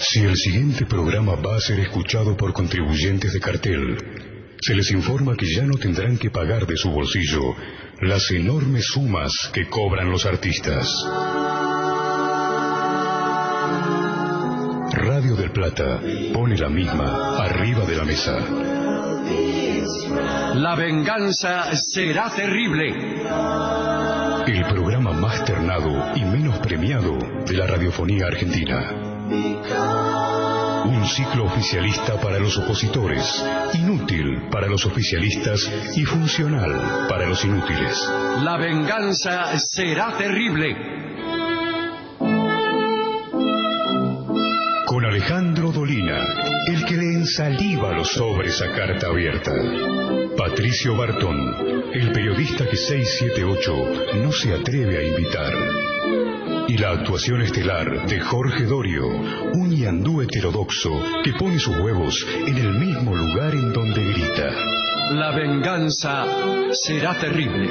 Si el siguiente programa va a ser escuchado por contribuyentes de cartel, se les informa que ya no tendrán que pagar de su bolsillo las enormes sumas que cobran los artistas. Radio del Plata pone la misma arriba de la mesa. La venganza será terrible. El programa más ternado y menos premiado de la radiofonía argentina. Un ciclo oficialista para los opositores, inútil para los oficialistas y funcional para los inútiles. La venganza será terrible. Con Alejandro Dolina, el que le ensaliva los sobres a carta abierta. Patricio Bartón, el periodista que 678 no se atreve a invitar. Y la actuación estelar de Jorge Dorio, un ñandú heterodoxo que pone sus huevos en el mismo lugar en donde grita. La venganza será terrible.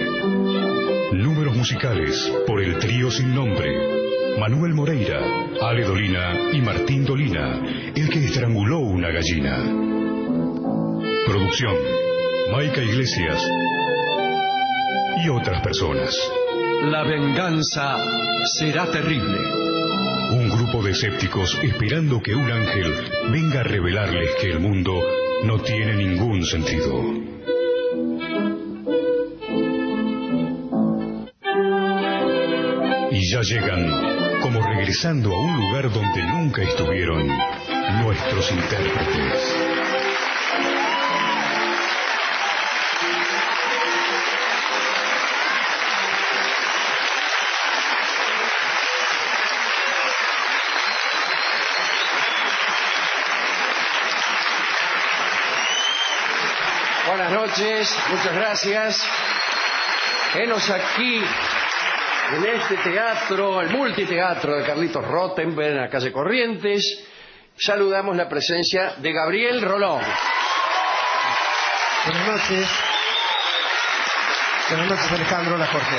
Números musicales por el trío sin nombre. Manuel Moreira, Ale Dolina y Martín Dolina, el que estranguló una gallina. Producción, Maica Iglesias y otras personas. La venganza será terrible. Un grupo de escépticos esperando que un ángel venga a revelarles que el mundo no tiene ningún sentido. Y ya llegan, como regresando a un lugar donde nunca estuvieron, nuestros intérpretes. Buenas noches, muchas gracias. Venos aquí, en este teatro, el multiteatro de Carlitos Rottenberg, en la calle Corrientes. Saludamos la presencia de Gabriel Rolón. Buenas noches. Buenas noches, Alejandro. Hola, Jorge.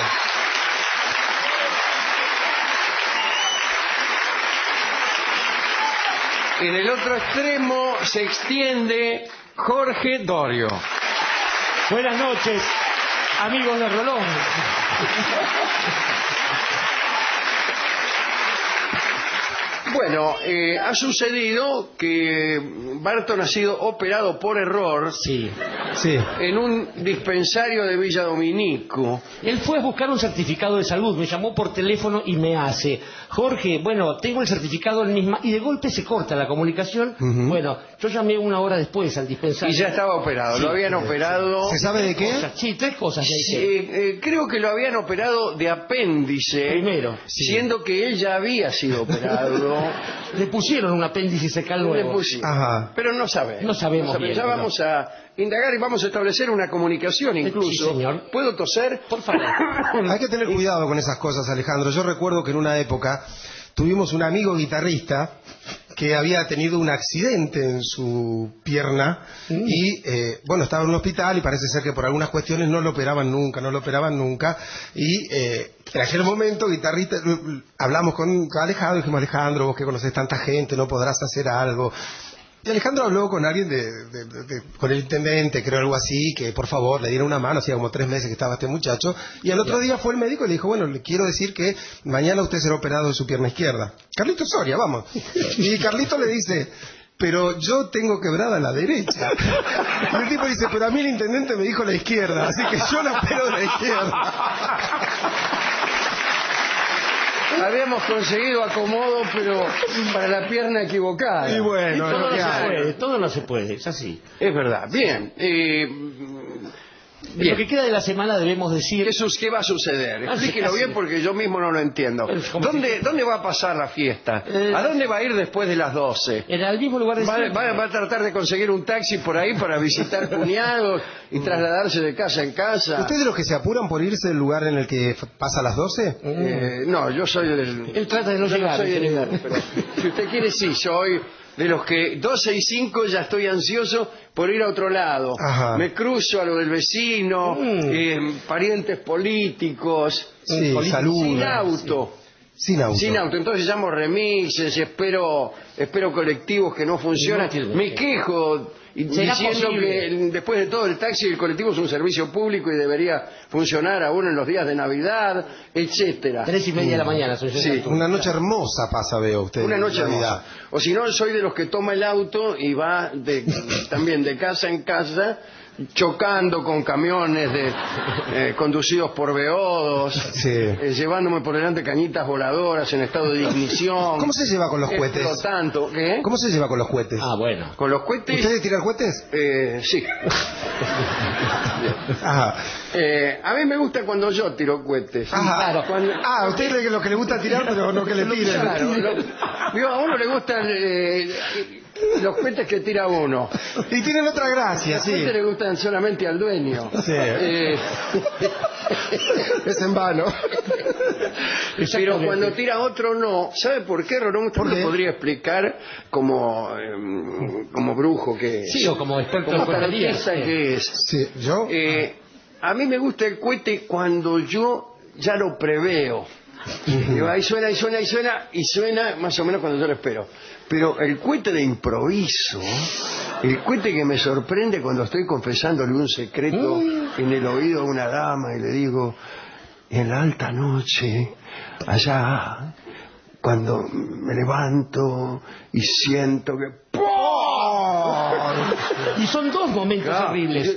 En el otro extremo se extiende Jorge Dorio. Buenas noches, amigos de Rolón. Bueno, ha sucedido que Barton ha sido operado por error Sí. en un dispensario de Villa Dominico. Él fue a buscar un certificado de salud, me llamó por teléfono y me hace: Jorge, bueno, tengo el certificado en misma, y de golpe se corta la comunicación. Bueno, yo llamé una hora después al dispensario. Y ya estaba operado, Sí. Lo habían operado. ¿Se sabe de qué? Sí, tres cosas. Creo que lo habían operado de apéndice. Primero, sí. Siendo que él ya había sido operado. Le pusieron un apéndice secal nuevo. Ajá. Pero no sabemos. No sabemos bien, Ya pero... vamos a indagar y vamos a establecer una comunicación incluso. Sí, señor. ¿Puedo toser? Por favor. Hay que tener cuidado con esas cosas, Alejandro. Yo recuerdo que en una época tuvimos un amigo guitarrista que había tenido un accidente en su pierna y, bueno, estaba en un hospital y parece ser que por algunas cuestiones no lo operaban nunca. Y en aquel momento, guitarrista, hablamos con Alejandro, dijimos: Alejandro, vos que conocés tanta gente, ¿no podrás hacer algo? Y Alejandro habló con alguien con el intendente, creo, algo así, que por favor le diera una mano. Hacía como 3 meses que estaba este muchacho. Y al otro día fue el médico y le dijo: bueno, le quiero decir que mañana usted será operado de su pierna izquierda. Carlito Soria, vamos. Y Carlito le dice: pero yo tengo quebrada la derecha. Y el tipo dice: pero a mí el intendente me dijo la izquierda, así que yo la opero de la izquierda. Habíamos conseguido acomodo, pero para la pierna equivocada. Y bueno, Todo lo que no se hay. puede, todo no se puede, es así. Es verdad. Bien. En lo que queda de la semana debemos decir... ¿Qué va a suceder? Explíquelo bien porque yo mismo no lo entiendo. ¿Dónde va a pasar la fiesta? ¿A dónde va a ir después de las 12? En el mismo lugar de ¿Va a tratar de conseguir un taxi por ahí para visitar cuñados y trasladarse de casa en casa? ¿Usted de los que se apuran por irse del lugar en el que pasa a las 12? No, yo soy del... Él trata de no yo llegar. soy de llegar, pero si usted quiere, sí, soy de los que 12 y 5 ya estoy ansioso por ir a otro lado. Ajá. Me cruzo a lo del vecino, parientes políticos, Sí, sin saluda. auto. Sin auto. Sin auto. Entonces llamo remises, espero colectivos que no funcionan. Me quejo diciendo que después de todo el taxi y el colectivo es un servicio público y debería funcionar aún en los días de Navidad, etcétera. 3:30 de la mañana. Sí. Una noche hermosa pasa, veo usted. Una noche Navidad. hermosa. O si no, soy de los que toma el auto y va también de casa en casa, chocando con camiones conducidos por beodos, Sí. Llevándome por delante cañitas voladoras en estado de ignición. ¿Cómo se lleva con los cohetes? Por lo tanto, ¿qué? ¿Cómo se lleva con los cohetes? Ah, bueno. Con los cohetes. ¿Ustedes tiran cohetes? Sí. Ajá. A mí me gusta cuando yo tiro cohetes. Ajá. Claro, cuando- A usted es lo que le gusta tirar, pero no que le tiren. Claro, digo, a uno le gustan los cohetes que tira uno. Y tienen otra gracia, Los sí. cohetes le gustan solamente al dueño. Sí. Eh, Es en vano. Pero cuando tira otro no. ¿Sabe por qué, Rolón? Usted ¿Por me qué? lo podría explicar como brujo que es. Sí, o como experto en Como cohetería. tarotista que es. Sí, yo. A mí me gusta el cohete cuando yo ya lo preveo. Digo, ahí suena, y suena, y suena, y suena más o menos cuando yo lo espero. Pero el cohete de improviso, el cohete que me sorprende cuando estoy confesándole un secreto en el oído a una dama y le digo, en la alta noche, allá, cuando me levanto y siento que... Y son dos momentos Claro, horribles.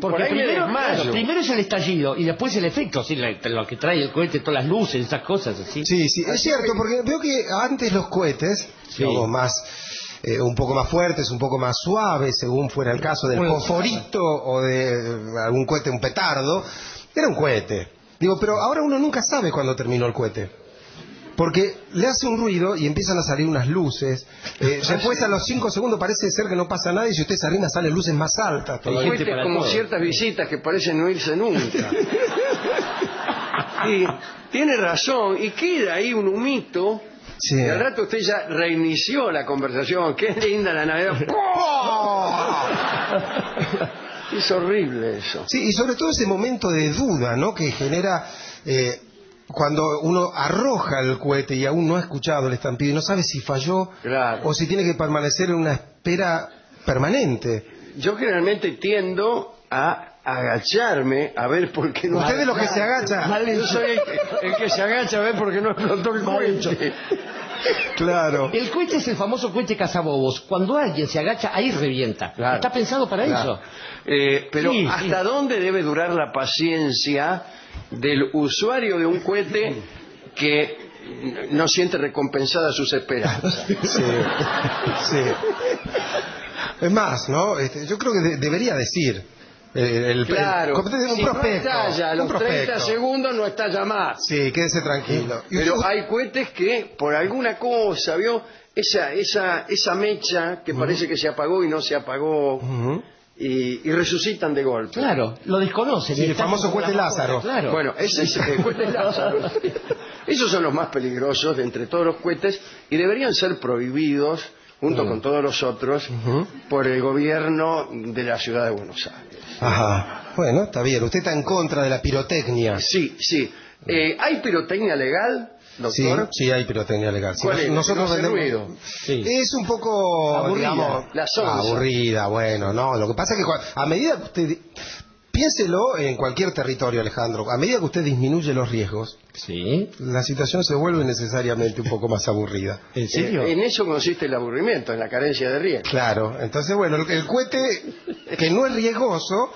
por Porque ahí me primero, desmayo. primero es el estallido y después el efecto, ¿sí? Lo que trae el cohete, todas las luces, esas cosas así. Sí, sí, es cierto, porque veo que antes los cohetes, Sí. digamos, un poco más fuertes, un poco más suaves, según fuera el caso del fosforito o de algún cohete, un petardo, era un cohete. Digo, pero ahora uno nunca sabe cuándo terminó el cohete. Porque le hace un ruido y empiezan a salir unas luces. Después a los 5 segundos parece ser que no pasa nada y si usted se arrima salen luces más altas. El todavía. cohete es para como todo. ciertas visitas que parecen no irse nunca. Y tiene razón, y queda ahí un humito. Sí. Y al rato usted ya reinició la conversación. Qué linda la Navidad. Es horrible eso. Sí, y sobre todo ese momento de duda, ¿no? Que genera cuando uno arroja el cohete y aún no ha escuchado el estampido y no sabe si falló Claro. o si tiene que permanecer en una espera permanente. Yo generalmente tiendo a agacharme a ver por qué no... Usted es lo que se agacha. Yo soy el que se agacha a ver por qué no explotó el cohete. Claro. El cohete es el famoso cohete cazabobos. Cuando alguien se agacha, ahí revienta. Claro. Está pensado para Claro. eso. Pero Sí, ¿hasta dónde debe durar la paciencia del usuario de un cohete que no siente recompensadas sus esperanzas? Sí, sí. Es más, ¿no? Yo creo que debería decir Claro, un si no prospecto. estalla a los un prospecto. 30 segundos no estalla más. Sí, quédese tranquilo. Y Pero usted- hay cohetes que por alguna cosa, ¿vio? Esa mecha que parece que se apagó y no se apagó Ujú. y resucitan de golpe. Claro, lo desconocen. Sí, el Están famoso como cohete la Lázaro. mascota, Claro. Bueno, ese es el cohete Lázaro. Esos son los más peligrosos de entre todos los cohetes y deberían ser prohibidos junto con todos los otros por el gobierno de la ciudad de Buenos Aires. Ajá. Bueno, está bien. Usted está en contra de la pirotecnia. Sí, sí. ¿Hay pirotecnia legal, Sí, doctor? sí hay pirotecnia legal. Sí, ¿Cuál es? nosotros ¿No hace vendemos- ruido? Sí. Es un poco, Aburrida. digamos, La sonza. aburrida, bueno, no. Lo que pasa es que a medida que usted... Piénselo en cualquier territorio, Alejandro. A medida que usted disminuye los riesgos, Sí. la situación se vuelve necesariamente un poco más aburrida. ¿En serio? En eso consiste el aburrimiento, en la carencia de riesgo. Claro, entonces, bueno, el cohete que no es riesgoso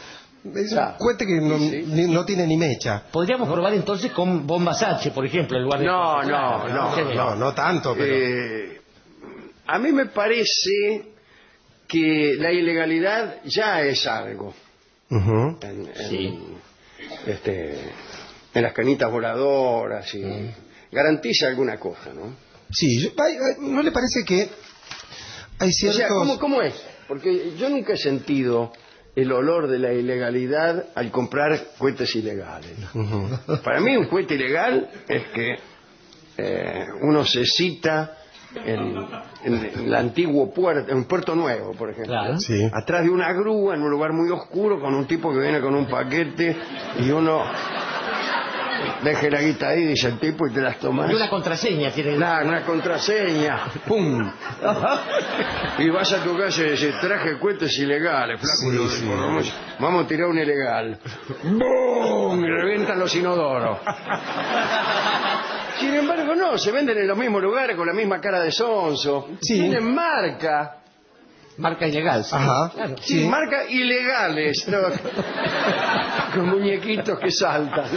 es Claro. un cohete que no, Sí. no tiene ni mecha. Podríamos probar entonces con bombas H, por ejemplo, en lugar de... No, No tanto, pero... A mí me parece que la ilegalidad ya es algo. Ujú. Sí. En las canitas voladoras y garantiza alguna cosa, ¿no? Sí, ¿no le parece que hay O ciertos... sea, ¿cómo es? Porque yo nunca he sentido el olor de la ilegalidad al comprar cohetes ilegales. Ujú. Para mí un cohete ilegal es que uno se cita en el antiguo puerto, en Puerto Nuevo, por ejemplo. Claro. Sí. Atrás de una grúa, en un lugar muy oscuro, con un tipo que viene con un paquete y uno Deje la guita ahí, dice el tipo, y te las tomas. Y una contraseña tiene. Claro, una contraseña. ¡Pum! Y vas a tu casa y dices, traje cuentos ilegales, flaco. Sí, sí. Vamos a tirar un ilegal. ¡Bum! Y revientan los inodoros. Sin embargo, no, se venden en los mismos lugares con la misma cara de sonso. Sí. Tienen marca. Marca ilegal. ¿Sí? Ajá. Claro. Sí, marcas ilegales. ¿No? Con muñequitos que saltan.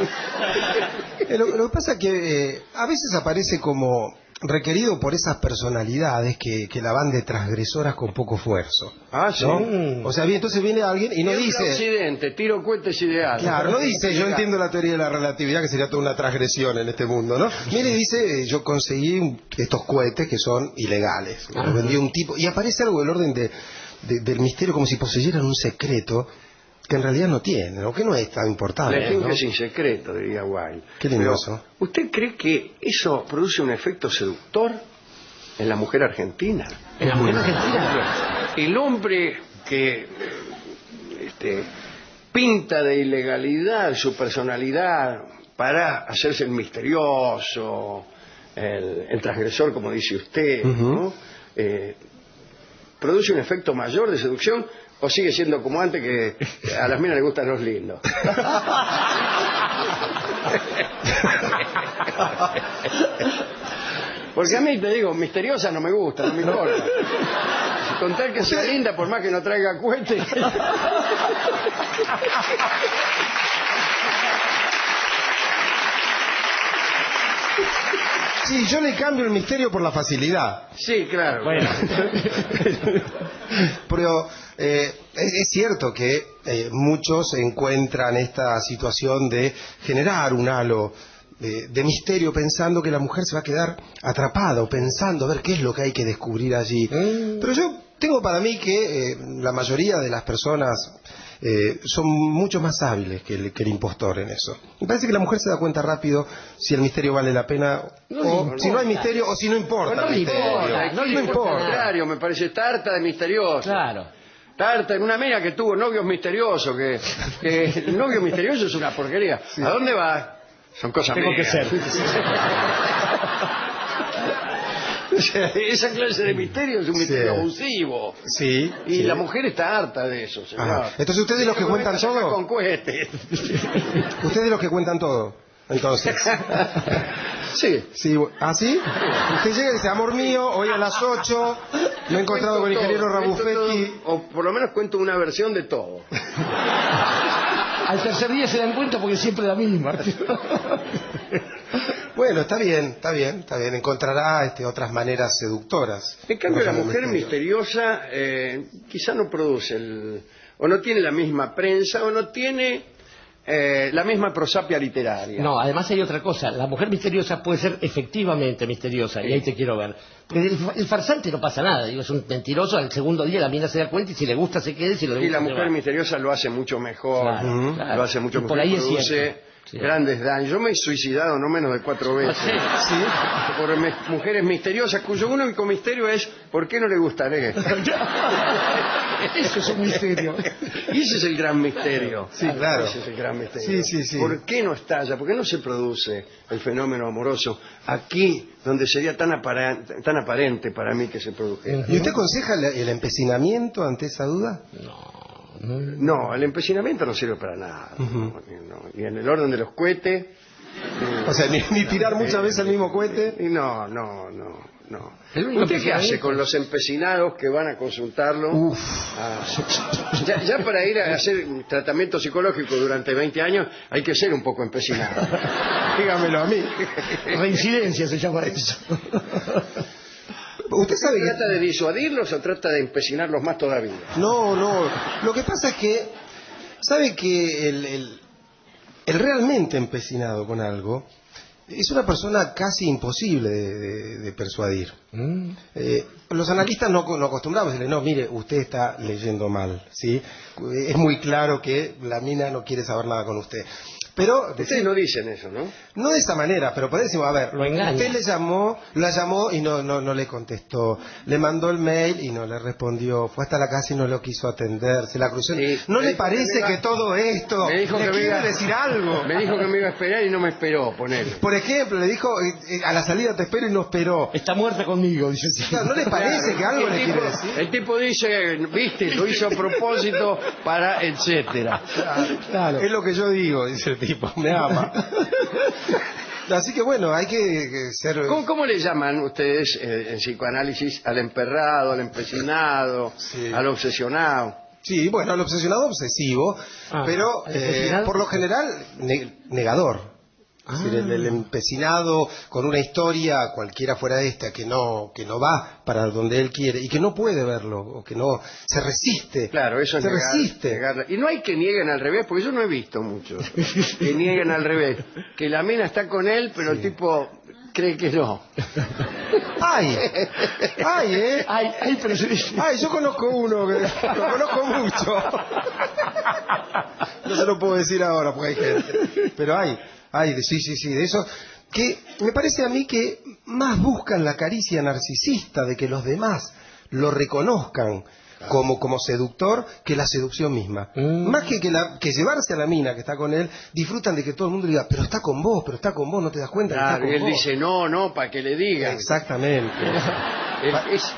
Lo que pasa es que a veces aparece como requerido por esas personalidades que la van de transgresoras con poco esfuerzo. Ah, sí. ¿No? O sea, entonces viene alguien y no dice... Accidente, tiro cohetes ideal. Claro, no dice, yo entiendo la teoría de la relatividad, que sería toda una transgresión en este mundo, ¿no? Mire, dice, yo conseguí estos cohetes que son ilegales. Los vendió un tipo, y aparece algo del orden del misterio, como si poseyeran un secreto que en realidad no tienen, o que no es tan importante. Le finge ¿no? sin secreto, diría Wilde. Qué lindo eso. ¿Usted cree que eso produce un efecto seductor en la mujer argentina? En la mujer argentina. El hombre que pinta de ilegalidad su personalidad para hacerse el misterioso, el transgresor, como dice usted, ¿no? ¿Produce un efecto mayor de seducción o sigue siendo como antes, que a las minas les gustan los lindos? Porque a mí, te digo, misteriosa no me gusta, no me importa. Con tal que sea linda, por más que no traiga cohetes. Sí, yo le cambio el misterio por la facilidad. Sí, claro. Bueno. Pero es cierto que muchos encuentran esta situación de generar un halo de misterio, pensando que la mujer se va a quedar atrapada, o pensando a ver qué es lo que hay que descubrir allí. Pero yo tengo para mí que la mayoría de las personas son mucho más hábiles que el impostor en eso. Me parece que la mujer se da cuenta rápido si el misterio vale la pena, si no hay misterio, o si no importa. No le importa, No le importa. Al contrario, me parece tarta de misterioso. Claro. Tarta en una mina que tuvo novios misteriosos, que el novio misterioso es una porquería. Sí. ¿A dónde va? Son cosas Tengo mías. que ser. O sea, esa clase de misterio es un misterio abusivo. Sí. Y la mujer está harta de eso, señor. Ajá. Entonces, ¿ustedes de los que cuentan todo? Con cohetes. ¿Ustedes de los que cuentan todo? Entonces. Sí. Sí. ¿Ah, sí? Usted llega y dice, amor mío, hoy a las 8 me he encontrado con el ingeniero Rabufetti. O por lo menos cuento una versión de todo. Al tercer día se dan cuenta porque siempre la misma. Bueno, está bien. Encontrará otras maneras seductoras. En cambio, la mujer misteriosa quizá no produce o no tiene la misma prensa, o no tiene la misma prosapia literaria. No, además hay otra cosa. La mujer misteriosa puede ser efectivamente misteriosa, y ahí te quiero ver. Porque el farsante no pasa nada. Digo, es un mentiroso, al segundo día la mina se da cuenta y si le gusta se queda, y si le gusta Y la se mujer va. misteriosa lo hace mucho mejor. Claro. Lo hace mucho Y mejor. por ahí es produce cierto. Sí. grandes daños. Yo me he suicidado no menos de 4 veces. Sí. Por mujeres misteriosas, cuyo único misterio es ¿por qué no le gustaré? Eso es un misterio. Y ese es el gran misterio. Sí, claro. Ese es el gran misterio. Sí. ¿Por qué no estalla? ¿Por qué no se produce el fenómeno amoroso aquí, donde sería tan aparente para mí que se produjera? ¿Y usted aconseja el empecinamiento ante esa duda? No, el empecinamiento no sirve para nada. No. Y en el orden de los cohetes. O sea, ni tirar muchas veces el mismo cohete. Y no. El único ¿Usted qué hace empecinamiento con los empecinados que van a consultarlo? Ya para ir a hacer tratamiento psicológico durante 20 años hay que ser un poco empecinado. Dígamelo a mí. Reincidencia se llama eso. ¿Usted sabe que... ¿Trata de disuadirlos o trata de empecinarlos más todavía? No. Lo que pasa es que... ¿Sabe que el realmente empecinado con algo es una persona casi imposible de persuadir? Los analistas no acostumbramos a decirle, no, mire, usted está leyendo mal, ¿sí? Es muy claro que la mina no quiere saber nada con usted. Pero Ustedes no dicen eso, ¿no? no de esa manera, pero por decir, a ver, Lo engaña. usted la llamó y no le contestó, le mandó el mail y no le respondió, fue hasta la casa y no lo quiso atender, se la cruzó. Sí, ¿No me le dijo parece que que todo esto me dijo le que me quiere iba- decir algo? Me dijo que me iba a esperar y no me esperó, ponele. Por ejemplo, le dijo, a la salida te espero y no esperó. Está muerta conmigo, dice. Sí. Claro, ¿no le parece que algo le quiere decir? El tipo dice, viste, lo hizo a propósito para etcétera. Claro. Es lo que yo digo, dice el tipo, me ama. Así que bueno, hay que ser... ¿Cómo le llaman ustedes en psicoanálisis al emperrado, al empecinado, Sí. al obsesionado? Sí, bueno, el obsesionado obsesivo, pero ¿el empecinado? por lo general negador. Es decir, el empecinado con una historia cualquiera fuera de esta que no va para donde él quiere y que no puede verlo o que no se resiste. Claro, eso es se negar, resiste. negarla. Y no hay que nieguen al revés, porque yo no he visto muchos que nieguen al revés. Que la mina está con él, pero el tipo cree que no. Ay, Ay, pero ay, yo conozco uno que lo conozco mucho. No se lo puedo decir ahora porque hay gente, pero hay, sí, de eso que me parece a mí que más buscan la caricia narcisista de que los demás lo reconozcan como seductor que la seducción misma. Más que llevarse a la mina que está con él, disfrutan de que todo el mundo diga, pero está con vos, no te das cuenta que está Claro, con y él vos. dice, no, para que le digan. Exactamente.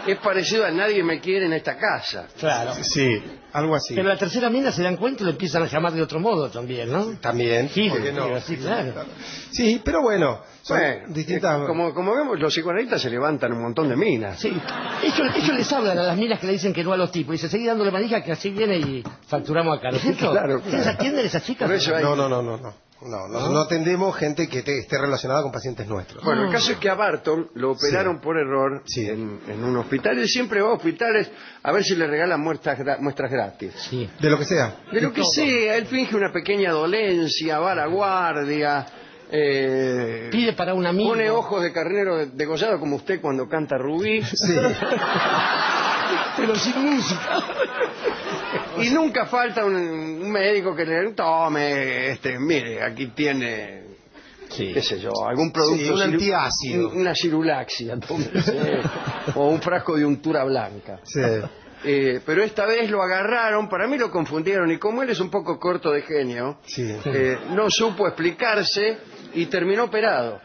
Es parecido a nadie me quiere en esta casa. Claro. Sí, algo así. Pero la tercera mina se dan cuenta y lo empiezan a llamar de otro modo también, ¿no? También, Sí, ¿por qué no? sí, claro. Sí, pero bueno, son Bueno, distintas... como vemos, los psicoanalistas se levantan un montón de minas. Sí, ellos les hablan a las minas que le dicen que no a los tipos. Dice, seguí dándole manija que así viene y facturamos acá, ¿no es cierto? Claro, ¿Ustedes claro. atienden a esas chicas? Por eso hay- No atendemos gente que esté relacionada con pacientes nuestros. Bueno, el caso es que a Barton lo operaron por error Sí. en un hospital. Él siempre va a hospitales a ver si le regalan muestras gratis. Sí. De lo que sea. De lo que sea, él finge una pequeña dolencia, va a la guardia, Pide para un amigo. pone ojos de carnero degollado como usted cuando canta Rubí. Sí. Pero sin música. Y nunca falta un médico que le tome, mire, aquí tiene, qué sé yo, algún producto. Sí, un antiácido. Una cirulaxia, tómese, o un frasco de untura blanca. Sí. Pero esta vez lo agarraron, para mí lo confundieron, y como él es un poco corto de genio, Sí. no supo explicarse y terminó operado.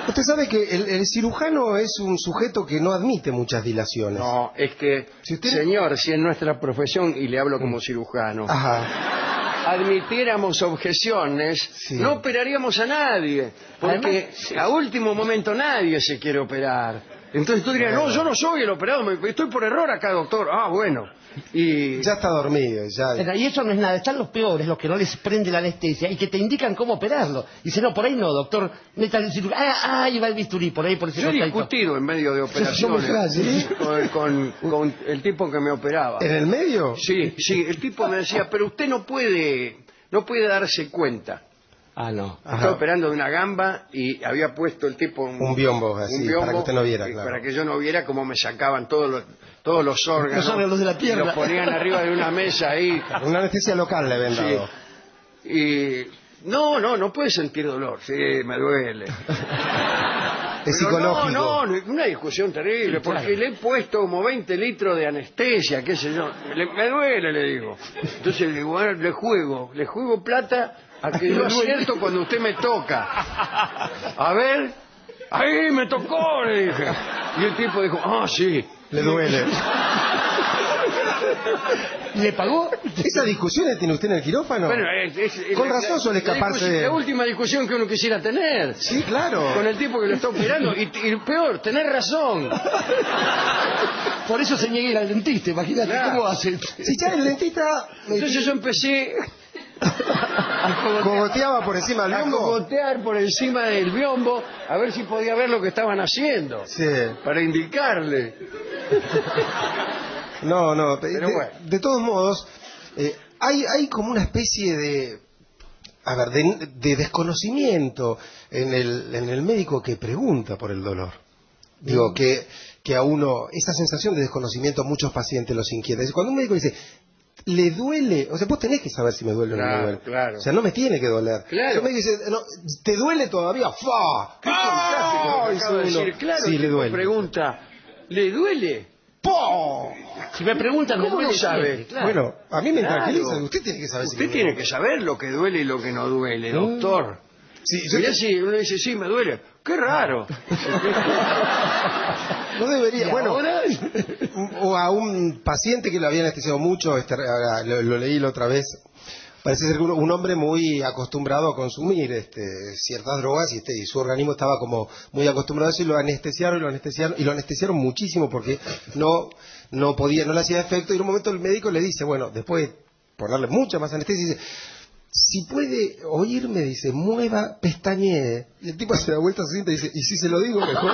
Usted sabe que el cirujano es un sujeto que no admite muchas dilaciones. No, es que, Si usted- señor, si en nuestra profesión, y le hablo como cirujano, Ajá. admitiéramos objeciones, Sí. no operaríamos a nadie, porque a último momento nadie se quiere operar. Entonces tú dirías, no, yo no soy el operado, estoy por error acá, doctor. Ah, bueno. Y Ya está dormido, ya. Y eso no es nada, están los peores, los que no les prende la anestesia y que te indican cómo operarlo. Dice, no, por ahí no, doctor, meta el cirujano. Ahí va el bisturí, por ahí, por ese yo he costadito. discutido en medio de Somos operaciones ¿sí? con el tipo que me operaba. ¿En el medio? Sí, el tipo me decía, pero usted no puede darse cuenta. Ah, no. Ajá. Estaba operando de una gamba y había puesto el tipo Un biombo, así, para que usted no viera, claro. Para que yo no viera cómo me sacaban todos los órganos. Los órganos de la pierna. Los ponían arriba de una mesa ahí. Una anestesia local le habían dado. Y no puede sentir dolor. Sí, me duele. Es Pero psicológico. No, una discusión terrible, porque le he puesto como 20 litros de anestesia, qué sé yo. Me duele, le digo. Entonces le digo, bueno, le juego plata a que yo acierto cuando usted me toca. A ver, ahí me tocó, le dije. Y el tipo dijo, sí. Le duele. ¿Le pagó? ¿Esas discusiones tiene usted en el quirófano? Bueno, Con razón suele escaparse. La última discusión que uno quisiera tener. Sí, claro. Con el tipo que lo está operando. Y peor, tener razón. Por eso se niega ir al dentista, imagínate Claro. cómo hace. Si ya el dentista Entonces yo empecé cogoteaba por encima del a biombo. cogotear por encima del biombo a ver si podía ver lo que estaban haciendo. Sí. Para indicarle. No. Pero bueno. De todos modos, hay como una especie de desconocimiento en el médico que pregunta por el dolor. Digo, que a uno, esa sensación de desconocimiento a muchos pacientes los inquieta. Cuando un médico dice, le duele, o sea, vos tenés que saber si me duele o no me duele. Claro. O sea, no me tiene que doler. Claro. Si me dice, no, ¿te duele todavía? ¡Fa! Qué fantástico lo que acabo de decir. Claro, sí, le duele. Pregunta, ¿le duele? ¡Po! Si me preguntan, ¿Cómo me lo duele sabe? siempre, claro. Bueno, a mí me Claro. tranquiliza. Usted tiene que saber si Usted me tiene duele. que saber lo que duele y lo que no duele, doctor. Sí, yo Mirá si uno dice, sí, me duele. ¡Qué raro! no debería. ¿Y Bueno, ahora? o a un paciente que lo había anestesiado mucho, lo leí la otra vez. Parece ser un hombre muy acostumbrado a consumir ciertas drogas y su organismo estaba como muy acostumbrado a eso y lo anestesiaron muchísimo porque no le hacía efecto y en un momento el médico le dice, bueno, después de ponerle mucha más anestesia, dice, si puede oírme, dice, mueva, pestañee. Y el tipo se da vuelta, se sienta y dice, ¿y si se lo digo mejor?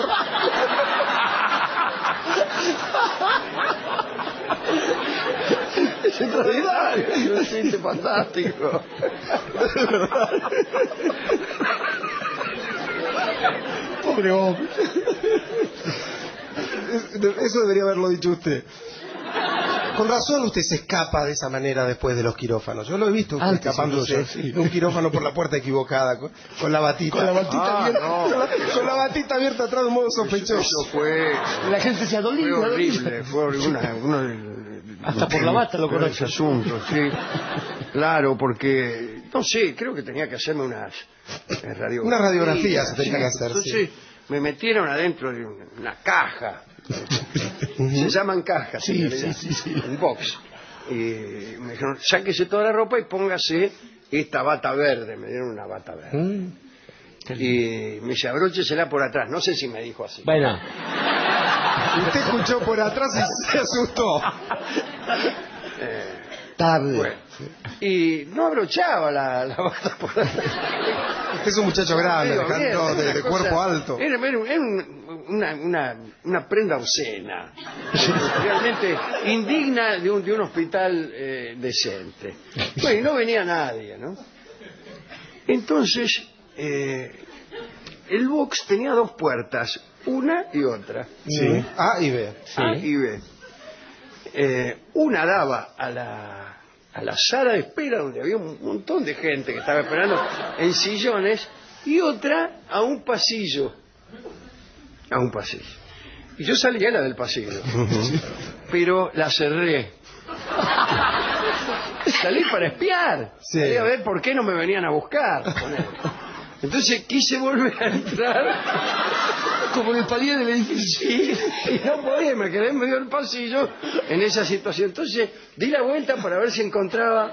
Es extraordinario, es un chiste fantástico. Pobre hombre. Eso debería haberlo dicho usted. Con razón usted se escapa de esa manera después de los quirófanos. Yo lo he visto usted escapándose de un quirófano por la puerta equivocada, con la batita. Con la batita abierta, con la batita abierta atrás de un modo sospechoso. Eso fue... La gente se adolía. Fue horrible, fue horrible. Hasta por la bata lo conoce. Asunto, sí. Claro, porque, no sé, creo que tenía que hacerme unas radiografías. Una radiografía se tenía que hacer, Entonces sí. me metieron adentro de una caja. Se llaman cajas, Sí, en realidad, sí. un box. Y me dijeron, sáquese toda la ropa y póngase esta bata verde. Me dieron una bata verde. Y me dice, abróchesela por atrás. No sé si me dijo así. Bueno, Usted escuchó por atrás y se asustó. tarde. Bueno, y no abrochaba la bata por atrás. Usted es un muchacho grande, Digo, Alejandro, bien, de una cuerpo cosa- alto. Era una prenda obscena. Realmente indigna de un hospital decente. Bueno, y no venía nadie, ¿no? Entonces, el box tenía dos puertas, una y otra. Sí. A y B. A y B. Una daba a la sala de espera donde había un montón de gente que estaba esperando en sillones y otra a un pasillo. A un pasillo. Y yo salía a la del pasillo. Pero la cerré. Salí para espiar. Sí. Salí a ver por qué no me venían a buscar. Ponele. Entonces quise volver a entrar como en el palier del edificio y no podía, me quedé en medio del pasillo en esa situación. Entonces di la vuelta para ver si encontraba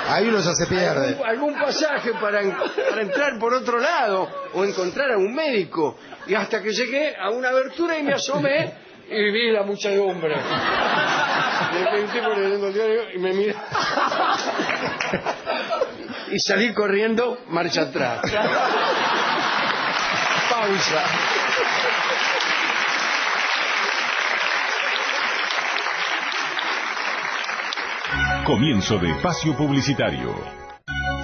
Ahí uno ya se pierde. algún pasaje para entrar por otro lado o encontrar a un médico. Y hasta que llegué a una abertura y me asomé y vi la muchedumbre. Y un tipo leyendo el diario y me mira. Y salí corriendo, marcha atrás. Pausa. Comienzo de espacio publicitario.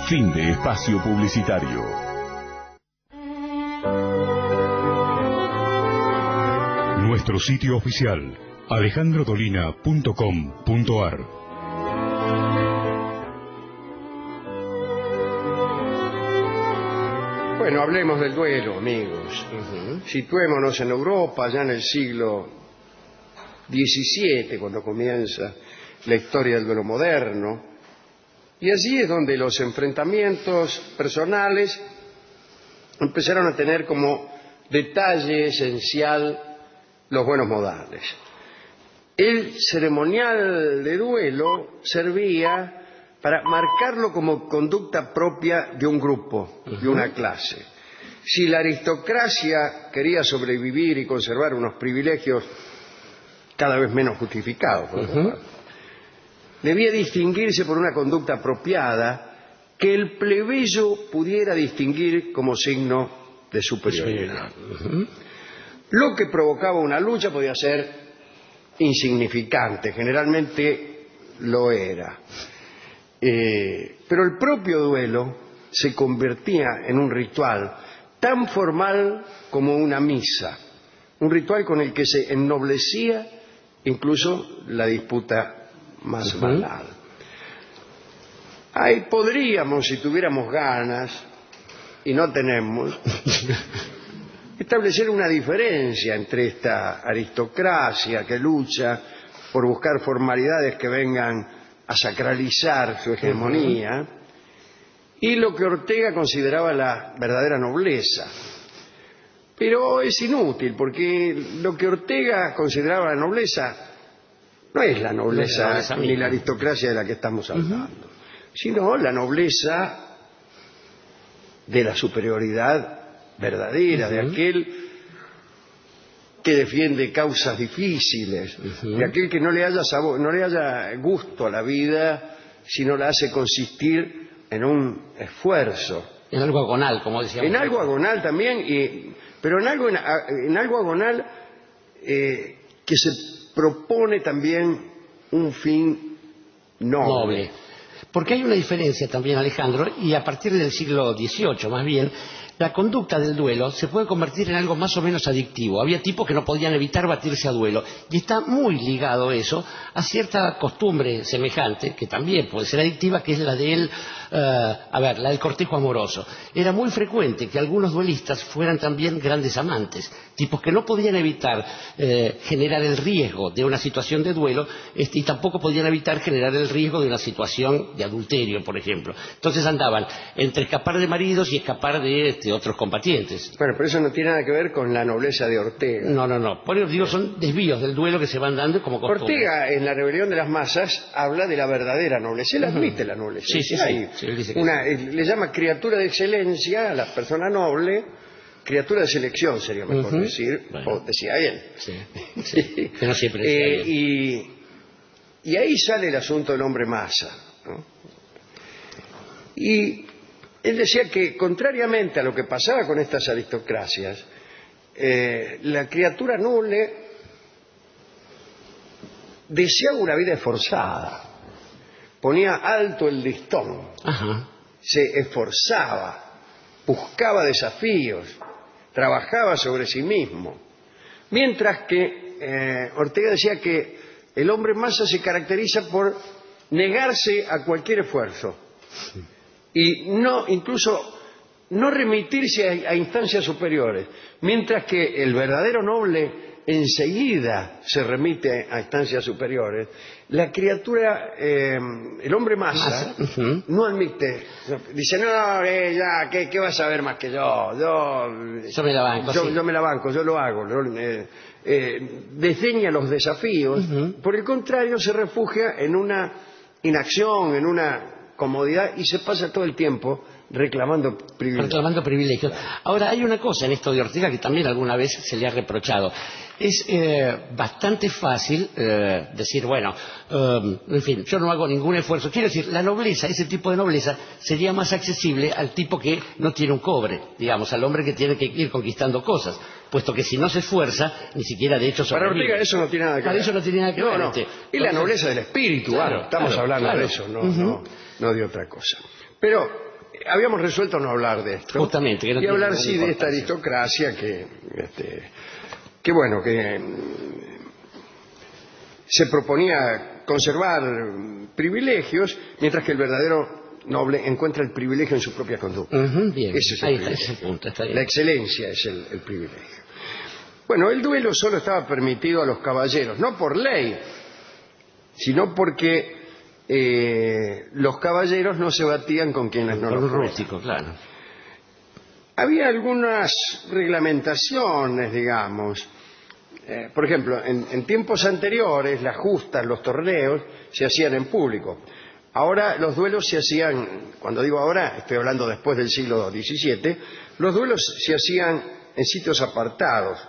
Fin de espacio publicitario. Nuestro sitio oficial, alejandrodolina.com.ar. Bueno, hablemos del duelo, amigos. Situémonos en Europa, ya en el siglo XVII, cuando comienza la historia del duelo moderno. Y allí es donde los enfrentamientos personales empezaron a tener como detalle esencial los buenos modales. El ceremonial de duelo servía para marcarlo como conducta propia de un grupo, de una clase. Si la aristocracia quería sobrevivir y conservar unos privilegios cada vez menos justificados, por otra parte, debía distinguirse por una conducta apropiada que el plebeyo pudiera distinguir como signo de superioridad. Lo que provocaba una lucha podía ser insignificante, generalmente lo era. Pero el propio duelo se convertía en un ritual tan formal como una misa, un ritual con el que se ennoblecía incluso la disputa más banal. Ahí podríamos, si tuviéramos ganas, y no tenemos, establecer una diferencia entre esta aristocracia que lucha por buscar formalidades que vengan a sacralizar su hegemonía y lo que Ortega consideraba la verdadera nobleza. Pero es inútil, porque lo que Ortega consideraba la nobleza no es la nobleza ni la aristocracia de la que estamos hablando, sino la nobleza de la superioridad verdadera, de aquel que defiende causas difíciles, de aquel que no le haya gusto a la vida, sino la hace consistir en un esfuerzo. En algo agonal, como decíamos. En algo agonal también, pero en algo agonal que se propone también un fin noble. Porque hay una diferencia también, Alejandro, y a partir del siglo XVIII, más bien, la conducta del duelo se puede convertir en algo más o menos adictivo. Había tipos que no podían evitar batirse a duelo. Y está muy ligado eso a cierta costumbre semejante, que también puede ser adictiva, que es la la del cortejo amoroso. Era muy frecuente que algunos duelistas fueran también grandes amantes, tipos que no podían evitar generar el riesgo de una situación de duelo y tampoco podían evitar generar el riesgo de una situación de adulterio, por ejemplo. Entonces andaban entre escapar de maridos y escapar de otros combatientes. Bueno, pero eso no tiene nada que ver con la nobleza de Ortega. No. Por eso digo, son desvíos del duelo que se van dando como costumbre. Ortega, en La rebelión de las masas, habla de la verdadera nobleza. Él admite la nobleza. Sí, él dice que le llama criatura de excelencia a la persona noble, criatura de selección sería mejor decir, o decía él. Sí. Que no siempre decía él. Y ahí sale el asunto del hombre masa, ¿no? Y él decía que, contrariamente a lo que pasaba con estas aristocracias, la criatura noble deseaba una vida esforzada, ponía alto el listón, se esforzaba, buscaba desafíos, trabajaba sobre sí mismo. Mientras que Ortega decía que el hombre masa se caracteriza por negarse a cualquier esfuerzo y incluso no remitirse a instancias superiores, mientras que el verdadero noble enseguida se remite a instancias superiores. La criatura, el hombre masa, no admite, dice, no, ¿qué vas a ver más que yo? Yo me la banco. Yo me la banco, yo lo hago. Desdeña los desafíos, por el contrario, se refugia en una inacción, en una comodidad y se pasa todo el tiempo reclamando privilegios. Ahora, hay una cosa en esto de Ortega que también alguna vez se le ha reprochado. Es bastante fácil decir, bueno, en fin, yo no hago ningún esfuerzo. Quiero decir, la nobleza, ese tipo de nobleza, sería más accesible al tipo que no tiene un cobre, digamos, al hombre que tiene que ir conquistando cosas, puesto que si no se esfuerza, ni siquiera de hecho sobrevive. Para Ortega eso no tiene nada que ver. Para eso no tiene nada que ver. No. Y la nobleza del espíritu, estamos hablando de eso, no de otra cosa. Pero habíamos resuelto no hablar de esto. Justamente. Y hablar sí de esta aristocracia que se proponía conservar privilegios, mientras que el verdadero noble encuentra el privilegio en su propia conducta. Bien. Ese es Ahí el está, ese punto, está bien. La excelencia es el privilegio. Bueno, el duelo solo estaba permitido a los caballeros, no por ley, sino porque los caballeros no se batían con quienes no lo fueran. Rústico, claro. Había algunas reglamentaciones, digamos. Por ejemplo, en tiempos anteriores, las justas, los torneos, se hacían en público. Ahora los duelos se hacían, cuando digo ahora, estoy hablando después del siglo XVII, los duelos se hacían en sitios apartados.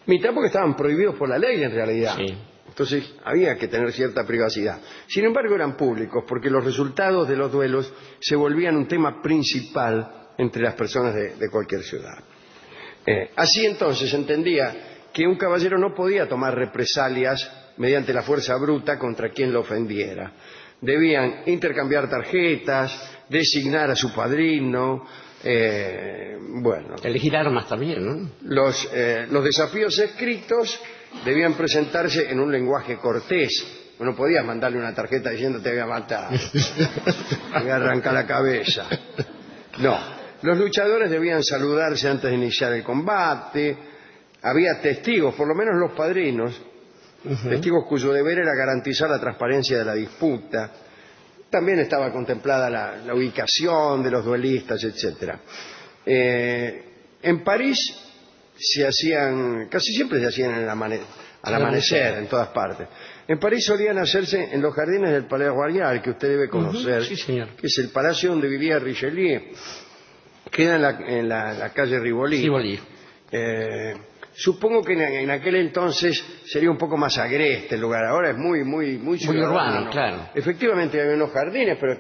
Mitad porque estaban prohibidos por la ley en realidad. Sí. Entonces había que tener cierta privacidad. Sin embargo eran públicos porque los resultados de los duelos se volvían un tema principal entre las personas de cualquier ciudad. Así entonces entendía que un caballero no podía tomar represalias mediante la fuerza bruta contra quien lo ofendiera. Debían intercambiar tarjetas, designar a su padrino, elegir armas también, ¿no? Los desafíos escritos debían presentarse en un lenguaje cortés. No podías mandarle una tarjeta diciendo te voy a matar, te voy a arrancar la cabeza. No, los luchadores debían saludarse antes de iniciar el combate. Había testigos, por lo menos los padrinos, testigos cuyo deber era garantizar la transparencia de la disputa. También estaba contemplada la ubicación de los duelistas, etc. En París casi siempre se hacían al amanecer, en todas partes. En París solían hacerse en los jardines del Palais Royal, que usted debe conocer, sí, señor. Que es el palacio donde vivía Richelieu. Queda en la calle Rivoli. Rivoli. Supongo que en aquel entonces sería un poco más agreste el lugar. Ahora es muy urbano, claro. Efectivamente hay unos jardines, pero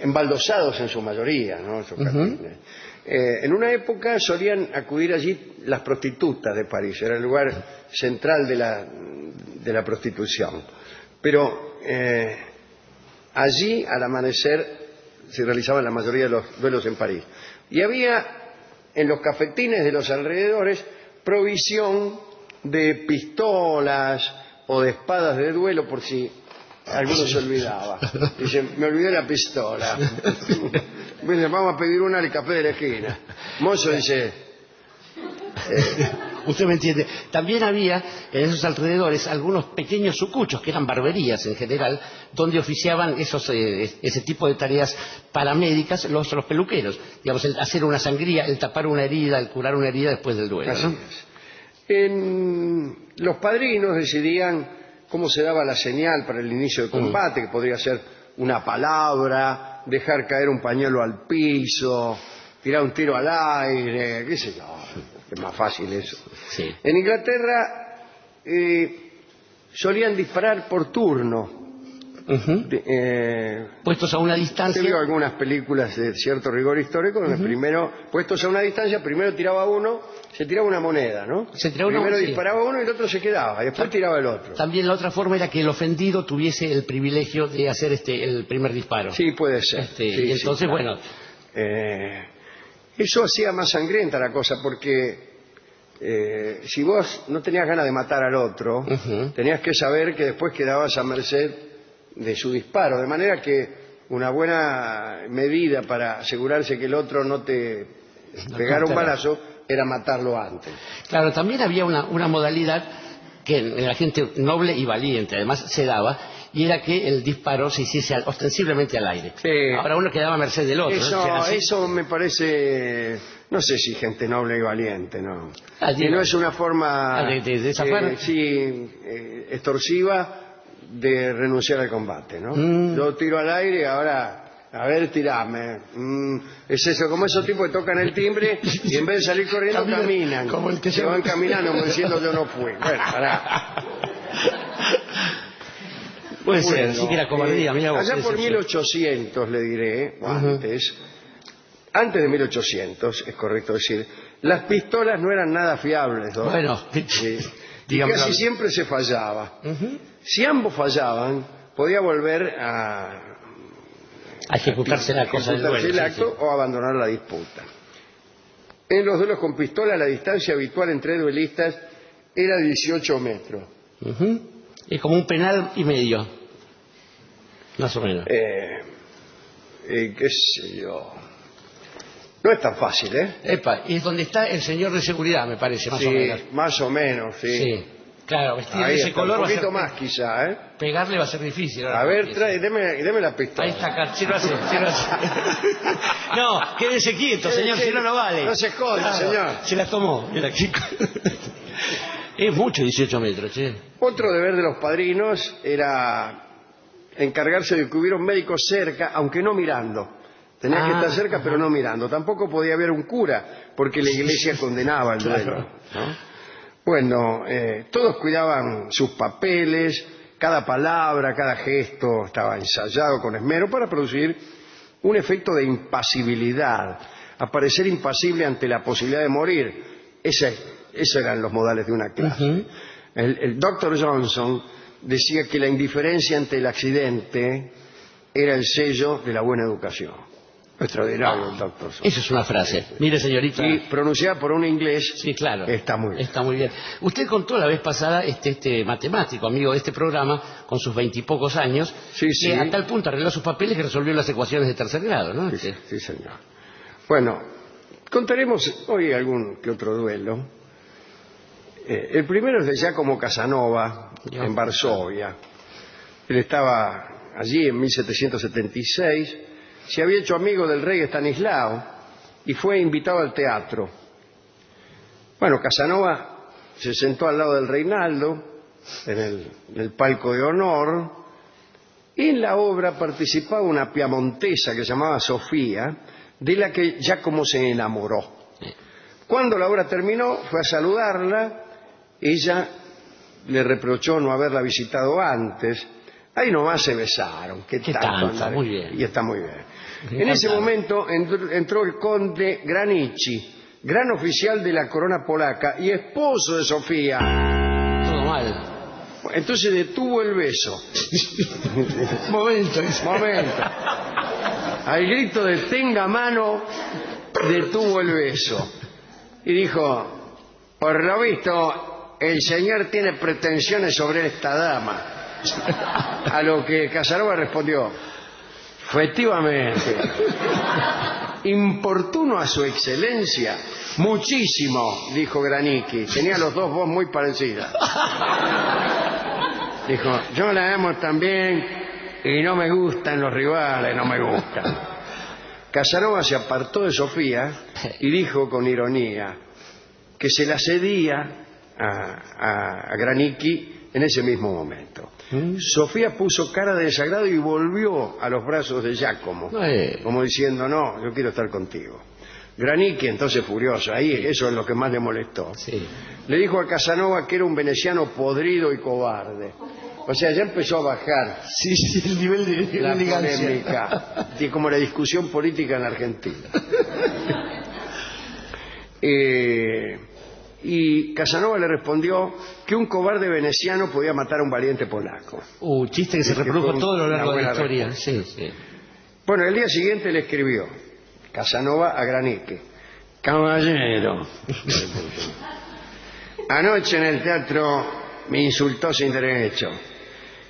embaldosados en su mayoría, ¿no? Esos jardines. En una época solían acudir allí las prostitutas de París. Era el lugar central de la prostitución. Pero allí, al amanecer, se realizaban la mayoría de los duelos en París. Y había en los cafetines de los alrededores provisión de pistolas o de espadas de duelo por si alguno se olvidaba. Dice, me olvidé la pistola. Dice, vamos a pedir una al café de la esquina. Mozo dice... Usted me entiende. También había en esos alrededores algunos pequeños sucuchos, que eran barberías en general, donde oficiaban ese tipo de tareas paramédicas los peluqueros. Digamos, el hacer una sangría, el tapar una herida, el curar una herida después del duelo, ¿no? Los padrinos decidían cómo se daba la señal para el inicio del combate, que podría ser una palabra, dejar caer un pañuelo al piso, tirar un tiro al aire, qué sé yo. Es más fácil eso. Sí. En Inglaterra solían disparar por turno. Puestos a una distancia. He visto algunas películas de cierto rigor histórico donde primero, puestos a una distancia, primero tiraba uno, se tiraba una moneda, ¿no? Primero disparaba uno y el otro se quedaba, y después tiraba el otro. También la otra forma era que el ofendido tuviese el privilegio de hacer el primer disparo. Sí, puede ser. Y entonces, bueno... Eso hacía más sangrienta la cosa, porque si vos no tenías ganas de matar al otro, tenías que saber que después quedabas a merced de su disparo, de manera que una buena medida para asegurarse que el otro no te pegara un balazo era matarlo antes. Claro, también había una modalidad que en la gente noble y valiente además se daba, y era que el disparo se hiciese ostensiblemente al aire. Sí. Ahora uno quedaba a merced del otro. Eso me parece, no sé si gente noble y valiente, ¿no? Y no es una forma extorsiva de renunciar al combate, ¿no? Yo tiro al aire y ahora, a ver, tirame. Es eso, como esos tipos que tocan el timbre y en vez de salir corriendo caminan. Como el que se van caminando como diciendo yo no fui. Bueno, pará. Puede ser, sí que era cobardía. Allá por 1800, le diré, antes de 1800, es correcto decir, las pistolas no eran nada fiables, ¿no? Bueno, y casi siempre se fallaba. Si ambos fallaban, podía volver a ejecutarse la cosa del duelo, el acto o abandonar la disputa. En los duelos con pistola, la distancia habitual entre duelistas era 18 metros. Es como un penal y medio, más o menos. Qué sé yo. No es tan fácil, ¿eh? Epa, y es donde está el señor de seguridad, me parece, más o menos. Más o menos, sí. Sí, claro, vestir Ahí de ese está, color un poquito va a ser... más quizá, ¿eh? Pegarle va a ser difícil. A ver, deme la pistola. Ahí está, sí lo hace. No, quédese quieto, señor, si no, no vale. No se esconda, señor. Se la tomó, mira, chico. Es mucho 18 metros, che. Otro deber de los padrinos era encargarse de que hubiera un médico cerca, aunque no mirando. Tenía que estar cerca, pero no mirando. Tampoco podía haber un cura, porque la iglesia condenaba el duelo, ¿no? Bueno, todos cuidaban sus papeles, cada palabra, cada gesto estaba ensayado con esmero para producir un efecto de impasibilidad, aparecer impasible ante la posibilidad de morir. Esos eran los modales de una clase. El Dr. Johnson decía que la indiferencia ante el accidente era el sello de la buena educación. Extraordinario el doctor Sofía. Esa es una frase. Mire, señorita. Y pronunciada por un inglés, Sí, claro. está muy bien. Está muy bien. Usted contó la vez pasada este matemático, amigo de este programa, con sus 20 y pocos años, Sí, sí. que a tal punto arregló sus papeles que resolvió las ecuaciones de tercer grado, ¿no? Sí, sí, señor. Bueno, contaremos hoy algún que otro duelo. El primero es de Giacomo Casanova, en Varsovia. Él estaba allí en 1776. Se había hecho amigo del rey Estanislao y fue invitado al teatro. Bueno, Casanova se sentó al lado del Reinaldo en el palco de honor, y en la obra participaba una piamontesa que se llamaba Sofía, de la que Giacomo se enamoró. Cuando la obra terminó, fue a saludarla. Ella le reprochó no haberla visitado antes. Ahí nomás se besaron. ¿Qué tanto? Muy bien. Y está muy bien. En ese momento entró el conde Granici, gran oficial de la corona polaca y esposo de Sofía. Todo mal. Entonces detuvo el beso. Momento. Al grito de tenga mano, detuvo el beso. Y dijo, por lo visto, el señor tiene pretensiones sobre esta dama. A lo que Casanova respondió, efectivamente, importuno a su excelencia. Muchísimo, dijo Granichi. Tenía los dos voz muy parecidas. Dijo, yo la amo también y no me gustan los rivales, no me gustan. Casanova se apartó de Sofía y dijo con ironía que se la cedía a Granichi en ese mismo momento. Sofía puso cara de desagrado y volvió a los brazos de Giacomo, como diciendo, no, yo quiero estar contigo. Granichi, entonces furioso, ahí eso es lo que más le molestó. Sí. Le dijo a Casanova que era un veneciano podrido y cobarde. O sea, ya empezó a bajar El nivel de la elegancia. polémica, como la discusión política en Argentina. Y Casanova le respondió que un cobarde veneciano podía matar a un valiente polaco. Chiste que se Es que reprodujo fue todo a lo largo de la una historia. buena Sí. Bueno, el día siguiente le escribió Casanova a Granichi. Caballero, anoche en el teatro me insultó sin derecho.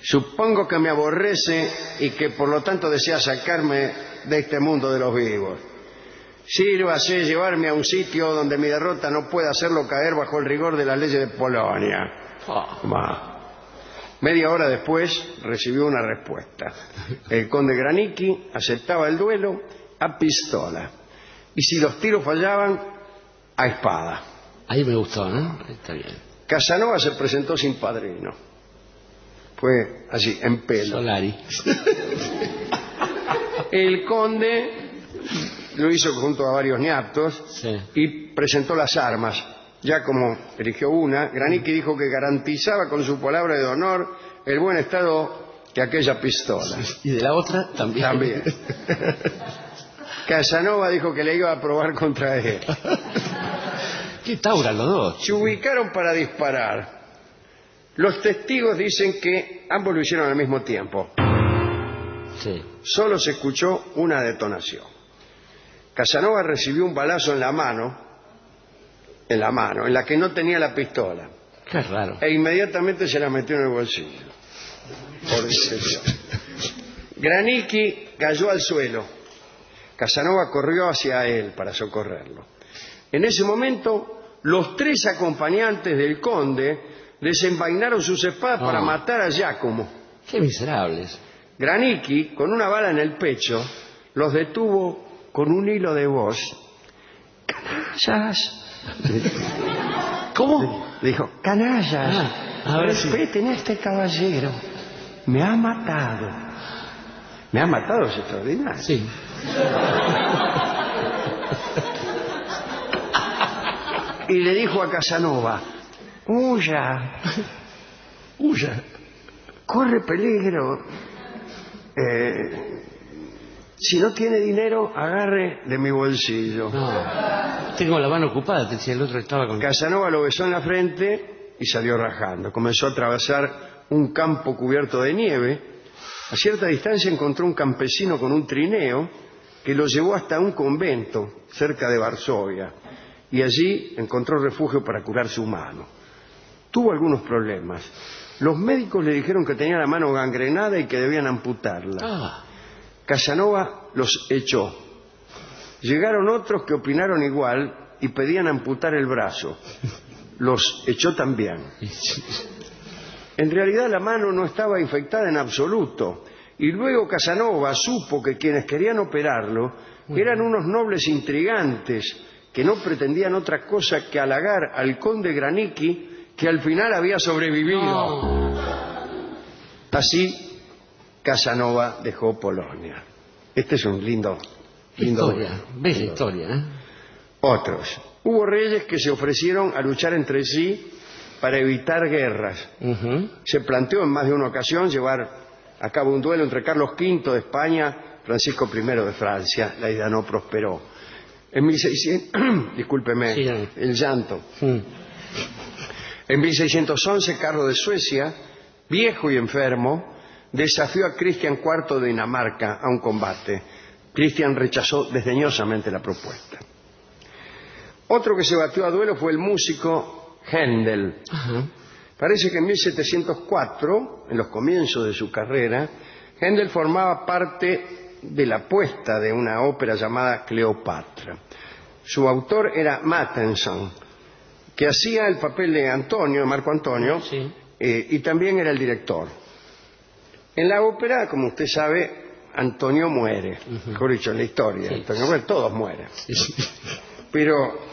Supongo que me aborrece y que por lo tanto desea sacarme de este mundo de los vivos. Sírvase llevarme a un sitio donde mi derrota no pueda hacerlo caer bajo el rigor de las leyes de Polonia. Media hora después recibió una respuesta. El conde Granichi aceptaba el duelo a pistola. Y si los tiros fallaban, a espada. Ahí me gustó, ¿no? Está bien. Casanova se presentó sin padrino. Fue así, en pelo. Solari. El conde lo hizo junto a varios ñatos y presentó las armas. Ya como eligió una, Granichi dijo que garantizaba con su palabra de honor el buen estado de aquella pistola. Y de la otra también. También. Casanova dijo que le iba a probar contra él. ¿Qué tauran los dos? Se ubicaron para disparar. Los testigos dicen que ambos lo hicieron al mismo tiempo. Sí. Solo se escuchó una detonación. Casanova recibió un balazo en la mano, en la que no tenía la pistola. Qué raro. E inmediatamente se la metió en el bolsillo. Por discreción. Granichi cayó al suelo. Casanova corrió hacia él para socorrerlo. En ese momento, los tres acompañantes del conde desenvainaron sus espadas para matar a Giacomo. Qué miserables. Granichi, con una bala en el pecho, los detuvo con un hilo de voz. ¡Canallas! ¿Cómo? Dijo, canallas, a ver si... respeten a este caballero. Me ha matado. Me ha matado, es extraordinario. Sí. Y le dijo a Casanova, huya, corre peligro. Si no tiene dinero, agarre de mi bolsillo. No, tengo la mano ocupada, decía el otro estaba con... Casanova lo besó en la frente y salió rajando. Comenzó a atravesar un campo cubierto de nieve. A cierta distancia encontró un campesino con un trineo que lo llevó hasta un convento cerca de Varsovia y allí encontró refugio para curar su mano. Tuvo algunos problemas. Los médicos le dijeron que tenía la mano gangrenada y que debían amputarla. Casanova los echó. Llegaron otros que opinaron igual y pedían amputar el brazo. Los echó también. En realidad la mano no estaba infectada en absoluto. Y luego Casanova supo que quienes querían operarlo eran unos nobles intrigantes que no pretendían otra cosa que halagar al conde Granicki, que al final había sobrevivido. Así Casanova dejó Polonia. Este es un lindo historia, bella historia, ¿eh? Otros. Hubo reyes que se ofrecieron a luchar entre sí para evitar guerras. Se planteó en más de una ocasión llevar a cabo un duelo entre Carlos V de España, Francisco I de Francia. La idea no prosperó. En 1600, discúlpeme, sí, el llanto. En 1611, Carlos de Suecia, viejo y enfermo, desafió a Cristian IV de Dinamarca a un combate. Cristian rechazó desdeñosamente la propuesta. Otro que se batió a duelo fue el músico Händel. Parece que en 1704, en los comienzos de su carrera, Händel formaba parte de la puesta de una ópera llamada Cleopatra. Su autor era Mattenson, que hacía el papel de Antonio, de Marco Antonio, sí. Y también era el director. En la ópera, como usted sabe, Antonio muere, mejor dicho, en la historia. Sí. Antonio muere, todos mueren. Pero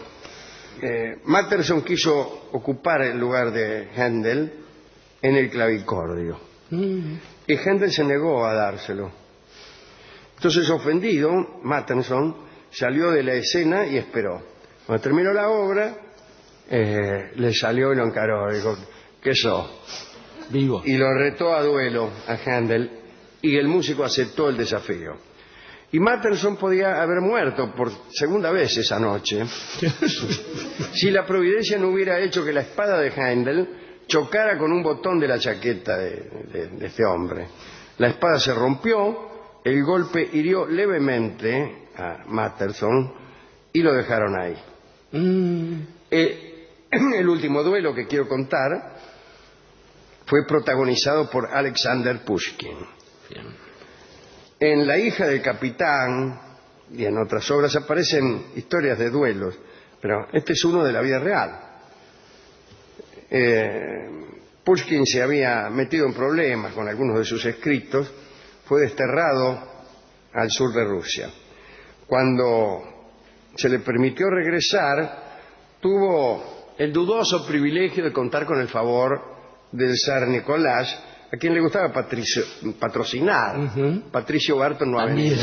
Matterson quiso ocupar el lugar de Händel en el clavicordio. Y Händel se negó a dárselo. Entonces, ofendido, Matterson salió de la escena y esperó. Cuando terminó la obra, le salió y lo encaró. Dijo, ¿qué sos? Vivo. Y lo retó a duelo a Händel y el músico aceptó el desafío. Y Matterson podía haber muerto por segunda vez esa noche si la providencia no hubiera hecho que la espada de Händel chocara con un botón de la chaqueta de este hombre. La espada se rompió, el golpe hirió levemente a Matterson y lo dejaron ahí. El último duelo que quiero contar fue protagonizado por Alexander Pushkin. Bien. En La hija del capitán y en otras obras aparecen historias de duelos, pero este es uno de la vida real. Pushkin se había metido en problemas con algunos de sus escritos, fue desterrado al sur de Rusia. Cuando se le permitió regresar, tuvo el dudoso privilegio de contar con el favor del zar Nicolás, a quien le gustaba patrocinar. Patricio Barton no ha venido.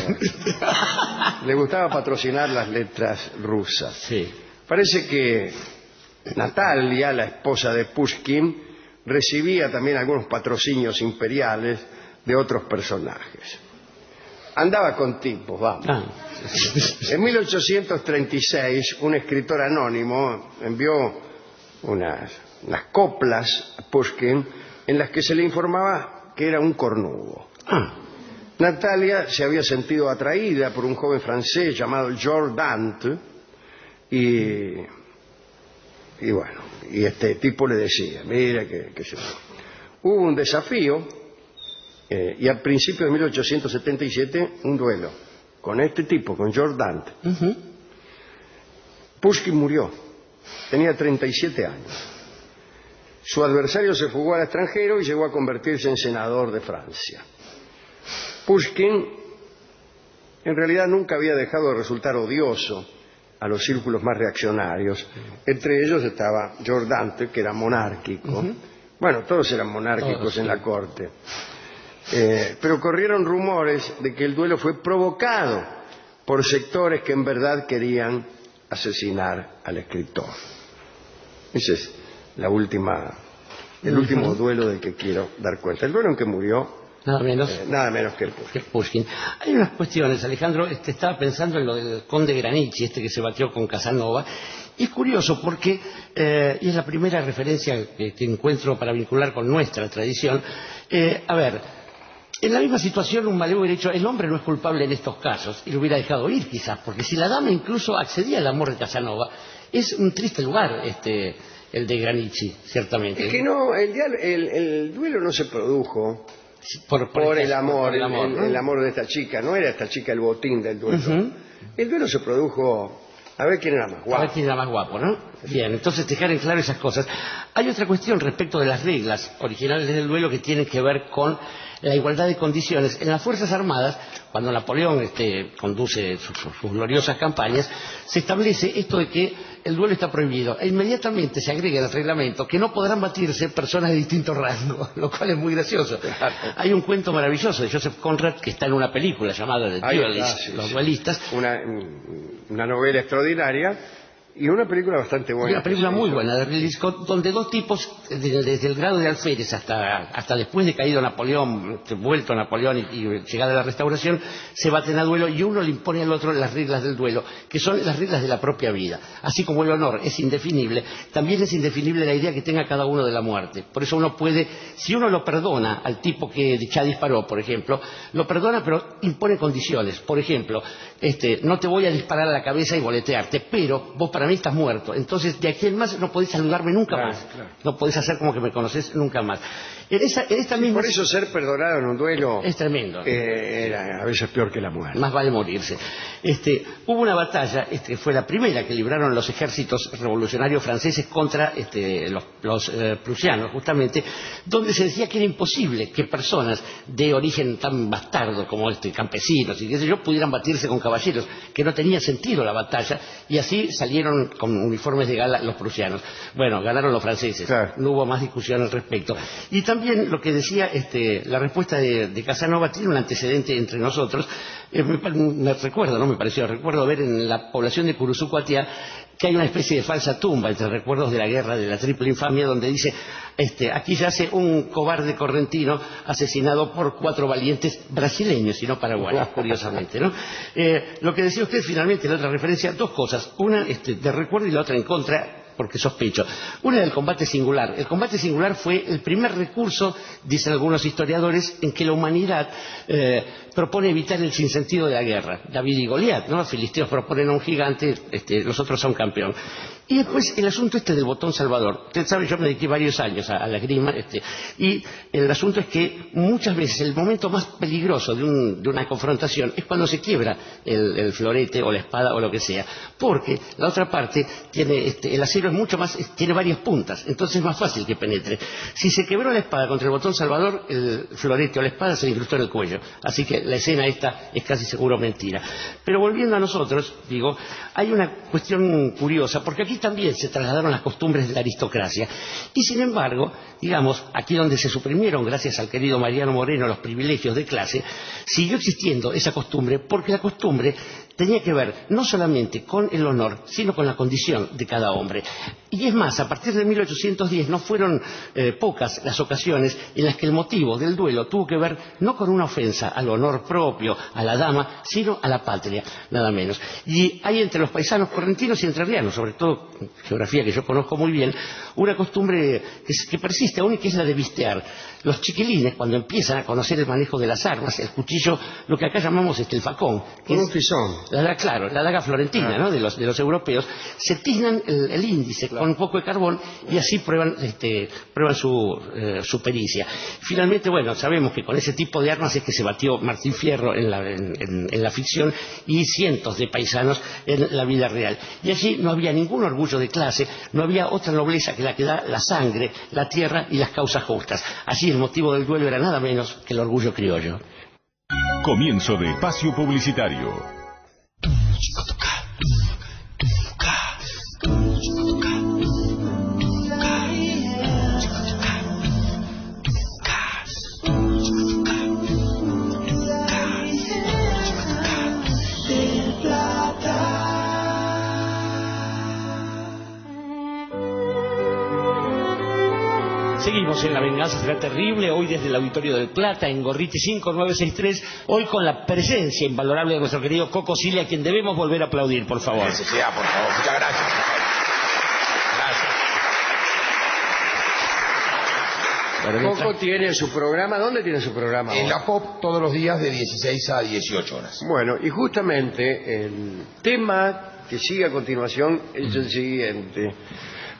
Le gustaba patrocinar las letras rusas. Sí. Parece que Natalia, la esposa de Pushkin, recibía también algunos patrocinios imperiales de otros personajes. Andaba con tipos, vamos. En 1836, un escritor anónimo envió unas coplas a Pushkin en las que se le informaba que era un cornudo. Natalia se había sentido atraída por un joven francés llamado Georges Dante y bueno, y este tipo le decía, mira que hubo un desafío y al principio de 1877 un duelo con este tipo, con Georges Dante. Pushkin murió, tenía 37 años. Su adversario se fugó al extranjero y llegó a convertirse en senador de Francia. Pushkin en realidad nunca había dejado de resultar odioso a los círculos más reaccionarios. Entre ellos estaba Georges Dante, que era monárquico. Bueno, todos eran monárquicos en la corte. Pero corrieron rumores de que el duelo fue provocado por sectores que en verdad querían asesinar al escritor. Ese es el último duelo del que quiero dar cuenta. El duelo en que murió nada menos que el Pushkin. Hay unas cuestiones, Alejandro, estaba pensando en lo del conde Granicki, que se batió con Casanova, y es curioso porque, y es la primera referencia que encuentro para vincular con nuestra tradición, En la misma situación, un maleo hubiera dicho, el hombre no es culpable en estos casos, y lo hubiera dejado ir quizás, porque si la dama incluso accedía al amor de Casanova, es un triste lugar el de Granichi, ciertamente. Es que no, el duelo no se produjo por el amor, ¿no? el amor de esta chica, no era esta chica el botín del duelo. El duelo se produjo a ver quién era más guapo. A ver quién era más guapo, ¿no? Bien, entonces dejar en claro esas cosas. Hay otra cuestión respecto de las reglas originales del duelo que tienen que ver con la igualdad de condiciones. En las Fuerzas Armadas, cuando Napoleón conduce sus gloriosas campañas, se establece esto de que el duelo está prohibido. E inmediatamente se agrega en el reglamento que no podrán batirse personas de distintos rangos, lo cual es muy gracioso. Claro. Hay un cuento maravilloso de Joseph Conrad que está en una película llamada The Duelists, Los Duelistas. Una novela extraordinaria. Y una película bastante buena. Una película muy buena de Ridley Scott, donde dos tipos, desde el grado de alférez hasta después de caído Napoleón, vuelto Napoleón y llegada a la Restauración, se baten a duelo y uno le impone al otro las reglas del duelo, que son las reglas de la propia vida. Así como el honor es indefinible, también es indefinible la idea que tenga cada uno de la muerte. Por eso uno puede, si uno lo perdona al tipo que ya disparó, por ejemplo, lo perdona pero impone condiciones. Por ejemplo, no te voy a disparar a la cabeza y boletearte, pero vos para mí estás muerto, entonces de aquí en más no podés saludarme nunca más, no podés hacer como que me conoces nunca más. Por eso ser perdonado en un duelo es tremendo, era a veces peor que la muerte. Más vale morirse. Hubo una batalla, fue la primera que libraron los ejércitos revolucionarios franceses contra los prusianos, justamente, donde se decía que era imposible que personas de origen tan bastardo como campesinos y qué sé yo, pudieran batirse con caballeros, que no tenía sentido la batalla, y así salieron con uniformes de gala los prusianos. Bueno, ganaron los franceses, claro. No hubo más discusión al respecto. Y también lo que decía la respuesta de Casanova tiene un antecedente entre nosotros. Recuerdo ver en la población de Curuzucuatiá que hay una especie de falsa tumba entre recuerdos de la guerra de la Triple Infamia, donde dice, aquí yace un cobarde correntino asesinado por 4 valientes brasileños y no paraguayos, curiosamente, ¿no? Lo que decía usted finalmente, la otra referencia, 2 cosas, una de recuerdo y la otra en contra, porque sospecho. Una del combate singular. El combate singular fue el primer recurso, dicen algunos historiadores, en que la humanidad propone evitar el sinsentido de la guerra. David y Goliat, ¿no? Los filisteos proponen a un gigante, los otros a un campeón. Y después el asunto del botón salvador. Usted sabe, yo me dediqué varios años a la esgrima, y el asunto es que muchas veces el momento más peligroso de una confrontación es cuando se quiebra el florete o la espada o lo que sea, porque la otra parte tiene, el acero es mucho más, tiene varias puntas, entonces es más fácil que penetre. Si se quebró la espada contra el botón salvador, el florete o la espada se le incrustó en el cuello, así que la escena esta es casi seguro mentira. Pero volviendo a nosotros, digo, hay una cuestión curiosa, porque aquí también se trasladaron las costumbres de la aristocracia, y sin embargo, digamos, aquí donde se suprimieron, gracias al querido Mariano Moreno, los privilegios de clase, siguió existiendo esa costumbre, porque la costumbre tenía que ver no solamente con el honor, sino con la condición de cada hombre. Y es más, a partir de 1810 no fueron pocas las ocasiones en las que el motivo del duelo tuvo que ver no con una ofensa al honor propio, a la dama, sino a la patria, nada menos. Y hay entre los paisanos correntinos y entrerrianos, sobre todo geografía que yo conozco muy bien, una costumbre que persiste aún y que es la de vistear. Los chiquilines, cuando empiezan a conocer el manejo de las armas, el cuchillo, lo que acá llamamos el facón, que con un fisón. La daga florentina, ¿no? de los europeos, se tiznan el índice con un poco de carbón y así prueban su pericia. Finalmente, bueno, sabemos que con ese tipo de armas es que se batió Martín Fierro en la ficción y cientos de paisanos en la vida real. Y allí no había ningún orgullo de clase, no había otra nobleza que la que da la sangre, la tierra y las causas justas. Así el motivo del duelo era nada menos que el orgullo criollo. Comienzo de espacio publicitario. Seguimos en La Venganza Será Terrible, hoy desde el Auditorio del Plata, en Gorriti 5963, hoy con la presencia invalorable de nuestro querido Coco Silly, a quien debemos volver a aplaudir, por favor. Necesidad, por favor, muchas gracias. Gracias. Coco tiene su programa. ¿Dónde tiene su programa? En ahora? la Pop todos los días de 16 a 18 horas. Bueno, y justamente el tema que sigue a continuación es el siguiente.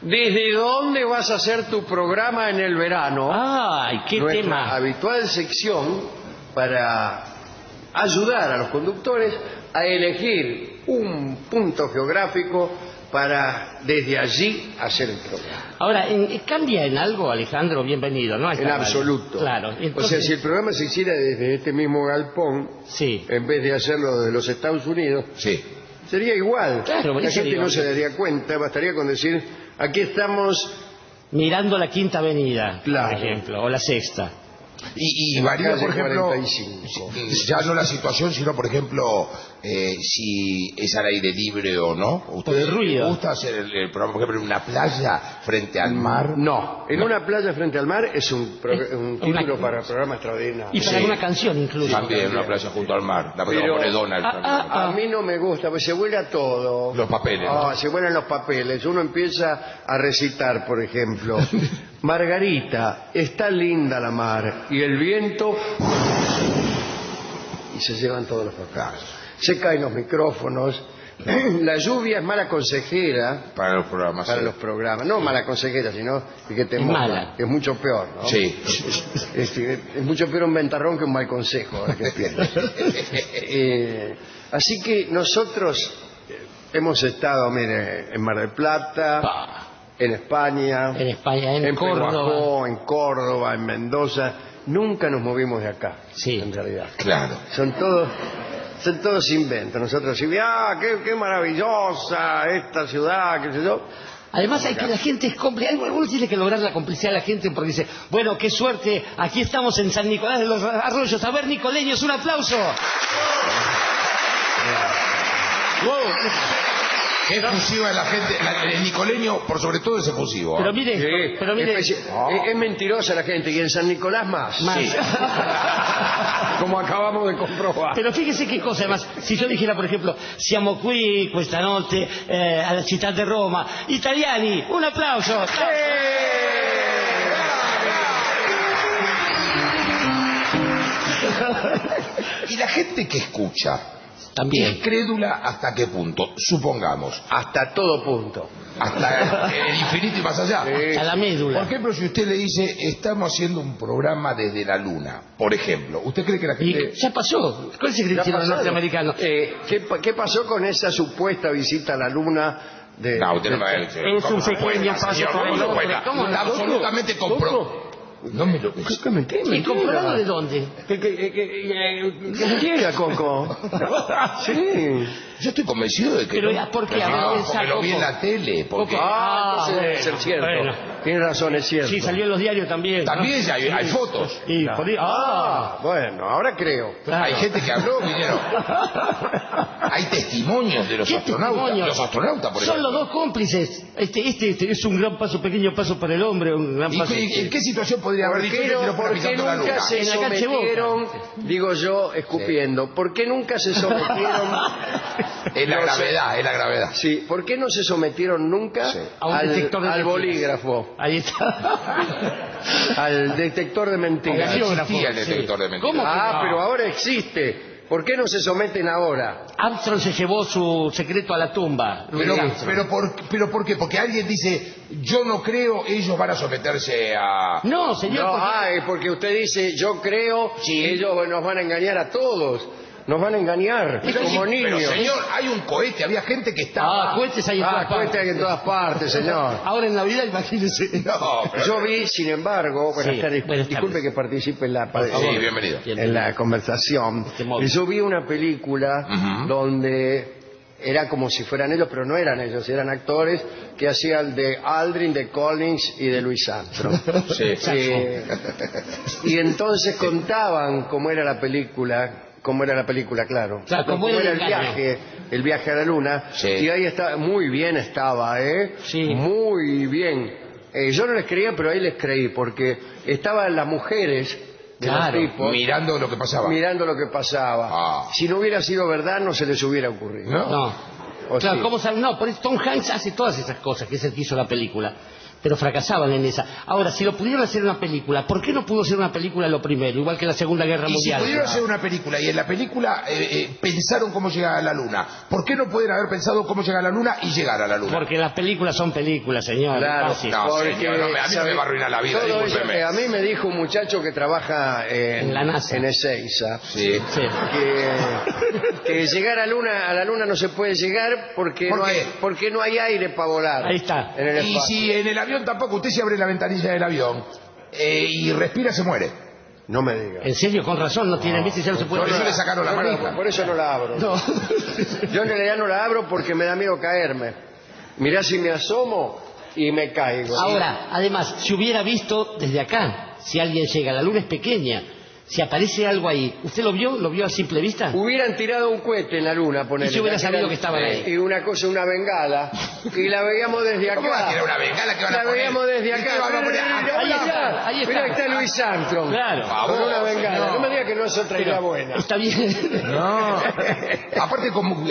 ¿Desde dónde vas a hacer tu programa en el verano? ¡Ay, qué Nuestra tema! habitual sección para ayudar a los conductores a elegir un punto geográfico para desde allí hacer el programa. Ahora, ¿cambia en algo, Alejandro? Bienvenido, ¿no? En absoluto. Claro. O Entonces, sea, si el programa se hiciera desde este mismo galpón, sí. en vez de hacerlo desde los Estados Unidos, Sí. sería igual. Claro, por la eso gente digo. no se daría cuenta, bastaría con decir, aquí estamos. Mirando la Quinta Avenida, Claro. por ejemplo, o la Sexta. Y En la varía, calle por ejemplo, 45. ya no la situación, sino, por ejemplo, si es al aire libre o no. Por el ruido. ¿Le gusta hacer el programa, por ejemplo, en una playa frente al mar? No, en una playa frente al mar es un título para programa extraordinario. Y para Sí. una canción incluso. También en una playa junto al mar. La Pero- pone Donald también. A mí no me gusta, pues se huele a todo. Los papeles, ¿no? Se huelen los papeles. Uno empieza a recitar, por ejemplo, Margarita, está linda la mar y el viento, y se llevan todos los papeles. Se caen los micrófonos. La lluvia es mala consejera Para los programas. para sí. los programas. No mala consejera, sino que te Es moja, mala. que es mucho peor, ¿no? Sí. Es mucho peor un ventarrón que un mal consejo. Ahora que pienso. Así que nosotros hemos estado, mire, en Mar del Plata, en España, En España, en Córdoba. Pehuajó, en Córdoba, en Mendoza. Nunca nos movimos de acá, Sí. en realidad. Claro. Son todos inventos. Nosotros sí, qué maravillosa esta ciudad, qué sé yo. Además hay que la gente es cómplice. Uno tiene que lograr la complicidad de la gente porque dice, bueno, qué suerte, aquí estamos en San Nicolás de los Arroyos. A ver, nicoleños, un aplauso. Wow. Qué efusiva es la gente. El nicoleño, por sobre todo, es efusivo. Pero ¿eh? mire, Sí, pero mire, es mentirosa la gente, y en San Nicolás más. más. Sí. Como acabamos de comprobar. Pero fíjese qué cosa, además, si yo dijera, por ejemplo, siamo qui questa notte alla città di Roma, italiani, un aplauso. Y la gente que escucha, También. ¿es crédula hasta qué punto? Supongamos, Hasta todo punto. hasta el infinito y más allá. A la médula. Por ejemplo, si usted le dice, estamos haciendo un programa desde la luna, por ejemplo, ¿usted cree que la gente... Y ya pasó. ¿Cuál se Ya creen los pasó. norteamericanos? ¿Qué pasó con esa supuesta visita a la luna de... No, usted no me va a Es un pequeño paso por el otro. ¿Cómo no? Absolutamente compró. No me lo... ¿Y comprado de dónde? ¿Qué mentira, Coco? Sí. Yo estoy convencido de que... Pero, no. ¿por qué? No, A ver, porque lo vi en la tele. Porque Entonces debe bueno, ser cierto. bueno. Tiene razón, es cierto. Sí, salió en los diarios también. ¿no? también ya hay fotos. Y por ahí- Bueno, ahora creo. claro. Hay gente que habló, vinieron. Hay testimonios de los ¿Qué astronautas. testimonios? Los astronautas, por Son ejemplo. los dos cómplices. Este es un gran paso, pequeño paso para el hombre, un gran paso. ¿En qué situación podría haber dicho que lo ¿Por qué pisando la nunca luna? se En la calle sometieron, digo yo, escupiendo, ¿por qué nunca se sometieron... Es la gravedad, es la gravedad. Sí, ¿por qué no se sometieron nunca Sí. A un detector de al mentiras. bolígrafo, Ahí está. al detector de mentiras? No existía el detector de mentiras. ¿Cómo que no? Pero ahora existe. ¿Por qué no se someten ahora? Armstrong se llevó su secreto a la tumba. Pero, Louis Armstrong. ¿por qué? Porque alguien dice, yo no creo, ellos van a someterse a... No, señor. No, porque- es porque usted dice, yo creo, Sí. ellos nos van a engañar a todos. Nos van a engañar, Pero, como pero, niños. señor, hay un cohete, había gente que estaba... Cohetes hay en todas Cuenta partes. que en todas partes, señor. Ahora en Navidad, imagínese. No, pero... Yo vi, sin embargo, buenas Sí, tardes, buenas disculpe tardes. que participe en la, Sí, bienvenido. en la conversación. móvil. Yo vi una película Ujú. donde era como si fueran ellos, pero no eran ellos, eran actores que hacían de Aldrin, de Collins y de Louis Armstrong. Sí. Y entonces contaban cómo era la película, claro. Claro, cómo era el engaño. El viaje a la luna. Sí. Y ahí estaba, muy bien estaba, ¿eh? Sí. Muy bien. Yo no les creía, pero ahí les creí, porque estaban las mujeres de Claro, los tipos Mirando lo que pasaba. mirando lo que pasaba. Ah. Si no hubiera sido verdad, no se les hubiera ocurrido. ¿No? No. ¿O Claro, sí? ¿cómo saben? No, por eso Tom Hanks hace todas esas cosas, que es el que hizo la película. pero fracasaban en esa. Ahora, si lo pudieron hacer una película, ¿por qué no pudo ser una película lo primero, igual que la Segunda Guerra Y si Mundial? pudieron hacer una película y en la película pensaron cómo llegar a la Luna, ¿por qué no pueden haber pensado cómo llegar a la Luna y llegar a la Luna? Porque las películas son películas, señor. Claro, Fácil. No, porque, señor, a mí no me va a arruinar la vida, todo eso, discúlpeme. a mí me dijo un muchacho que trabaja En la NASA. en Ezeiza, Sí. Sí. que llegar a la luna no se puede llegar porque ¿Por qué? porque no hay aire para volar. Ahí está. En el Y espacio. si en el avión tampoco, usted se abre la ventanilla del avión y respira, se muere. No me diga. En serio, con razón, no tienen vista y ya no se puede. Por eso le sacaron la manija. Por eso no la abro. No. Yo en realidad no la abro porque me da miedo caerme. Mirá si me asomo y me caigo. Ahora, además, si hubiera visto desde acá, si alguien llega, la luna es pequeña, si aparece algo ahí, ¿usted lo vio? ¿Lo vio a simple vista? Hubieran tirado un cohete en la luna, ponele. Y si hubiera sabido que estaban ahí. Y una cosa, una bengala. Y la veíamos desde acá. ¿Cómo va a tirar una bengala que van a La poner? veíamos desde ¿Y acá. qué van a poner? Ahí está, ahí está. Mirá, está Luis Armstrong. Claro. Por Con favor, una bengala. señor. No me diga que no es otra idea buena. Está bien. No. Aparte, como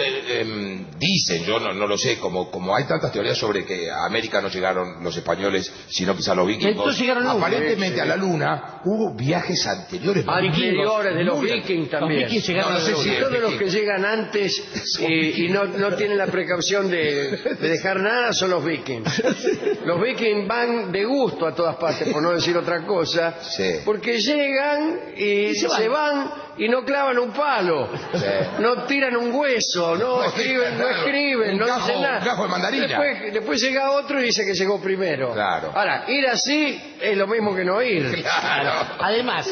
dicen, yo no lo sé, como hay tantas teorías sobre que a América no llegaron los españoles, sino quizá los vikingos. No llegaron nunca. Aparentemente a la Luna hubo viajes anteriores. Anteriores de los Muy- vikings también. Los vikings llegaron No, a no sé la si luna. es Todos los viking. que llegan antes y no tienen la precaución de dejar nada son los vikings. Los vikings van de gusto a todas partes, por no decir otra cosa, Sí. porque llegan y se van y no clavan un palo, Sí. no tiran un hueso, no escriben, Un no gajo- dicen nada. un gajo de mandarina. Después llega otro y dice que llegó primero. Claro. Ahora, ir así es lo mismo que no ir. Claro. Además,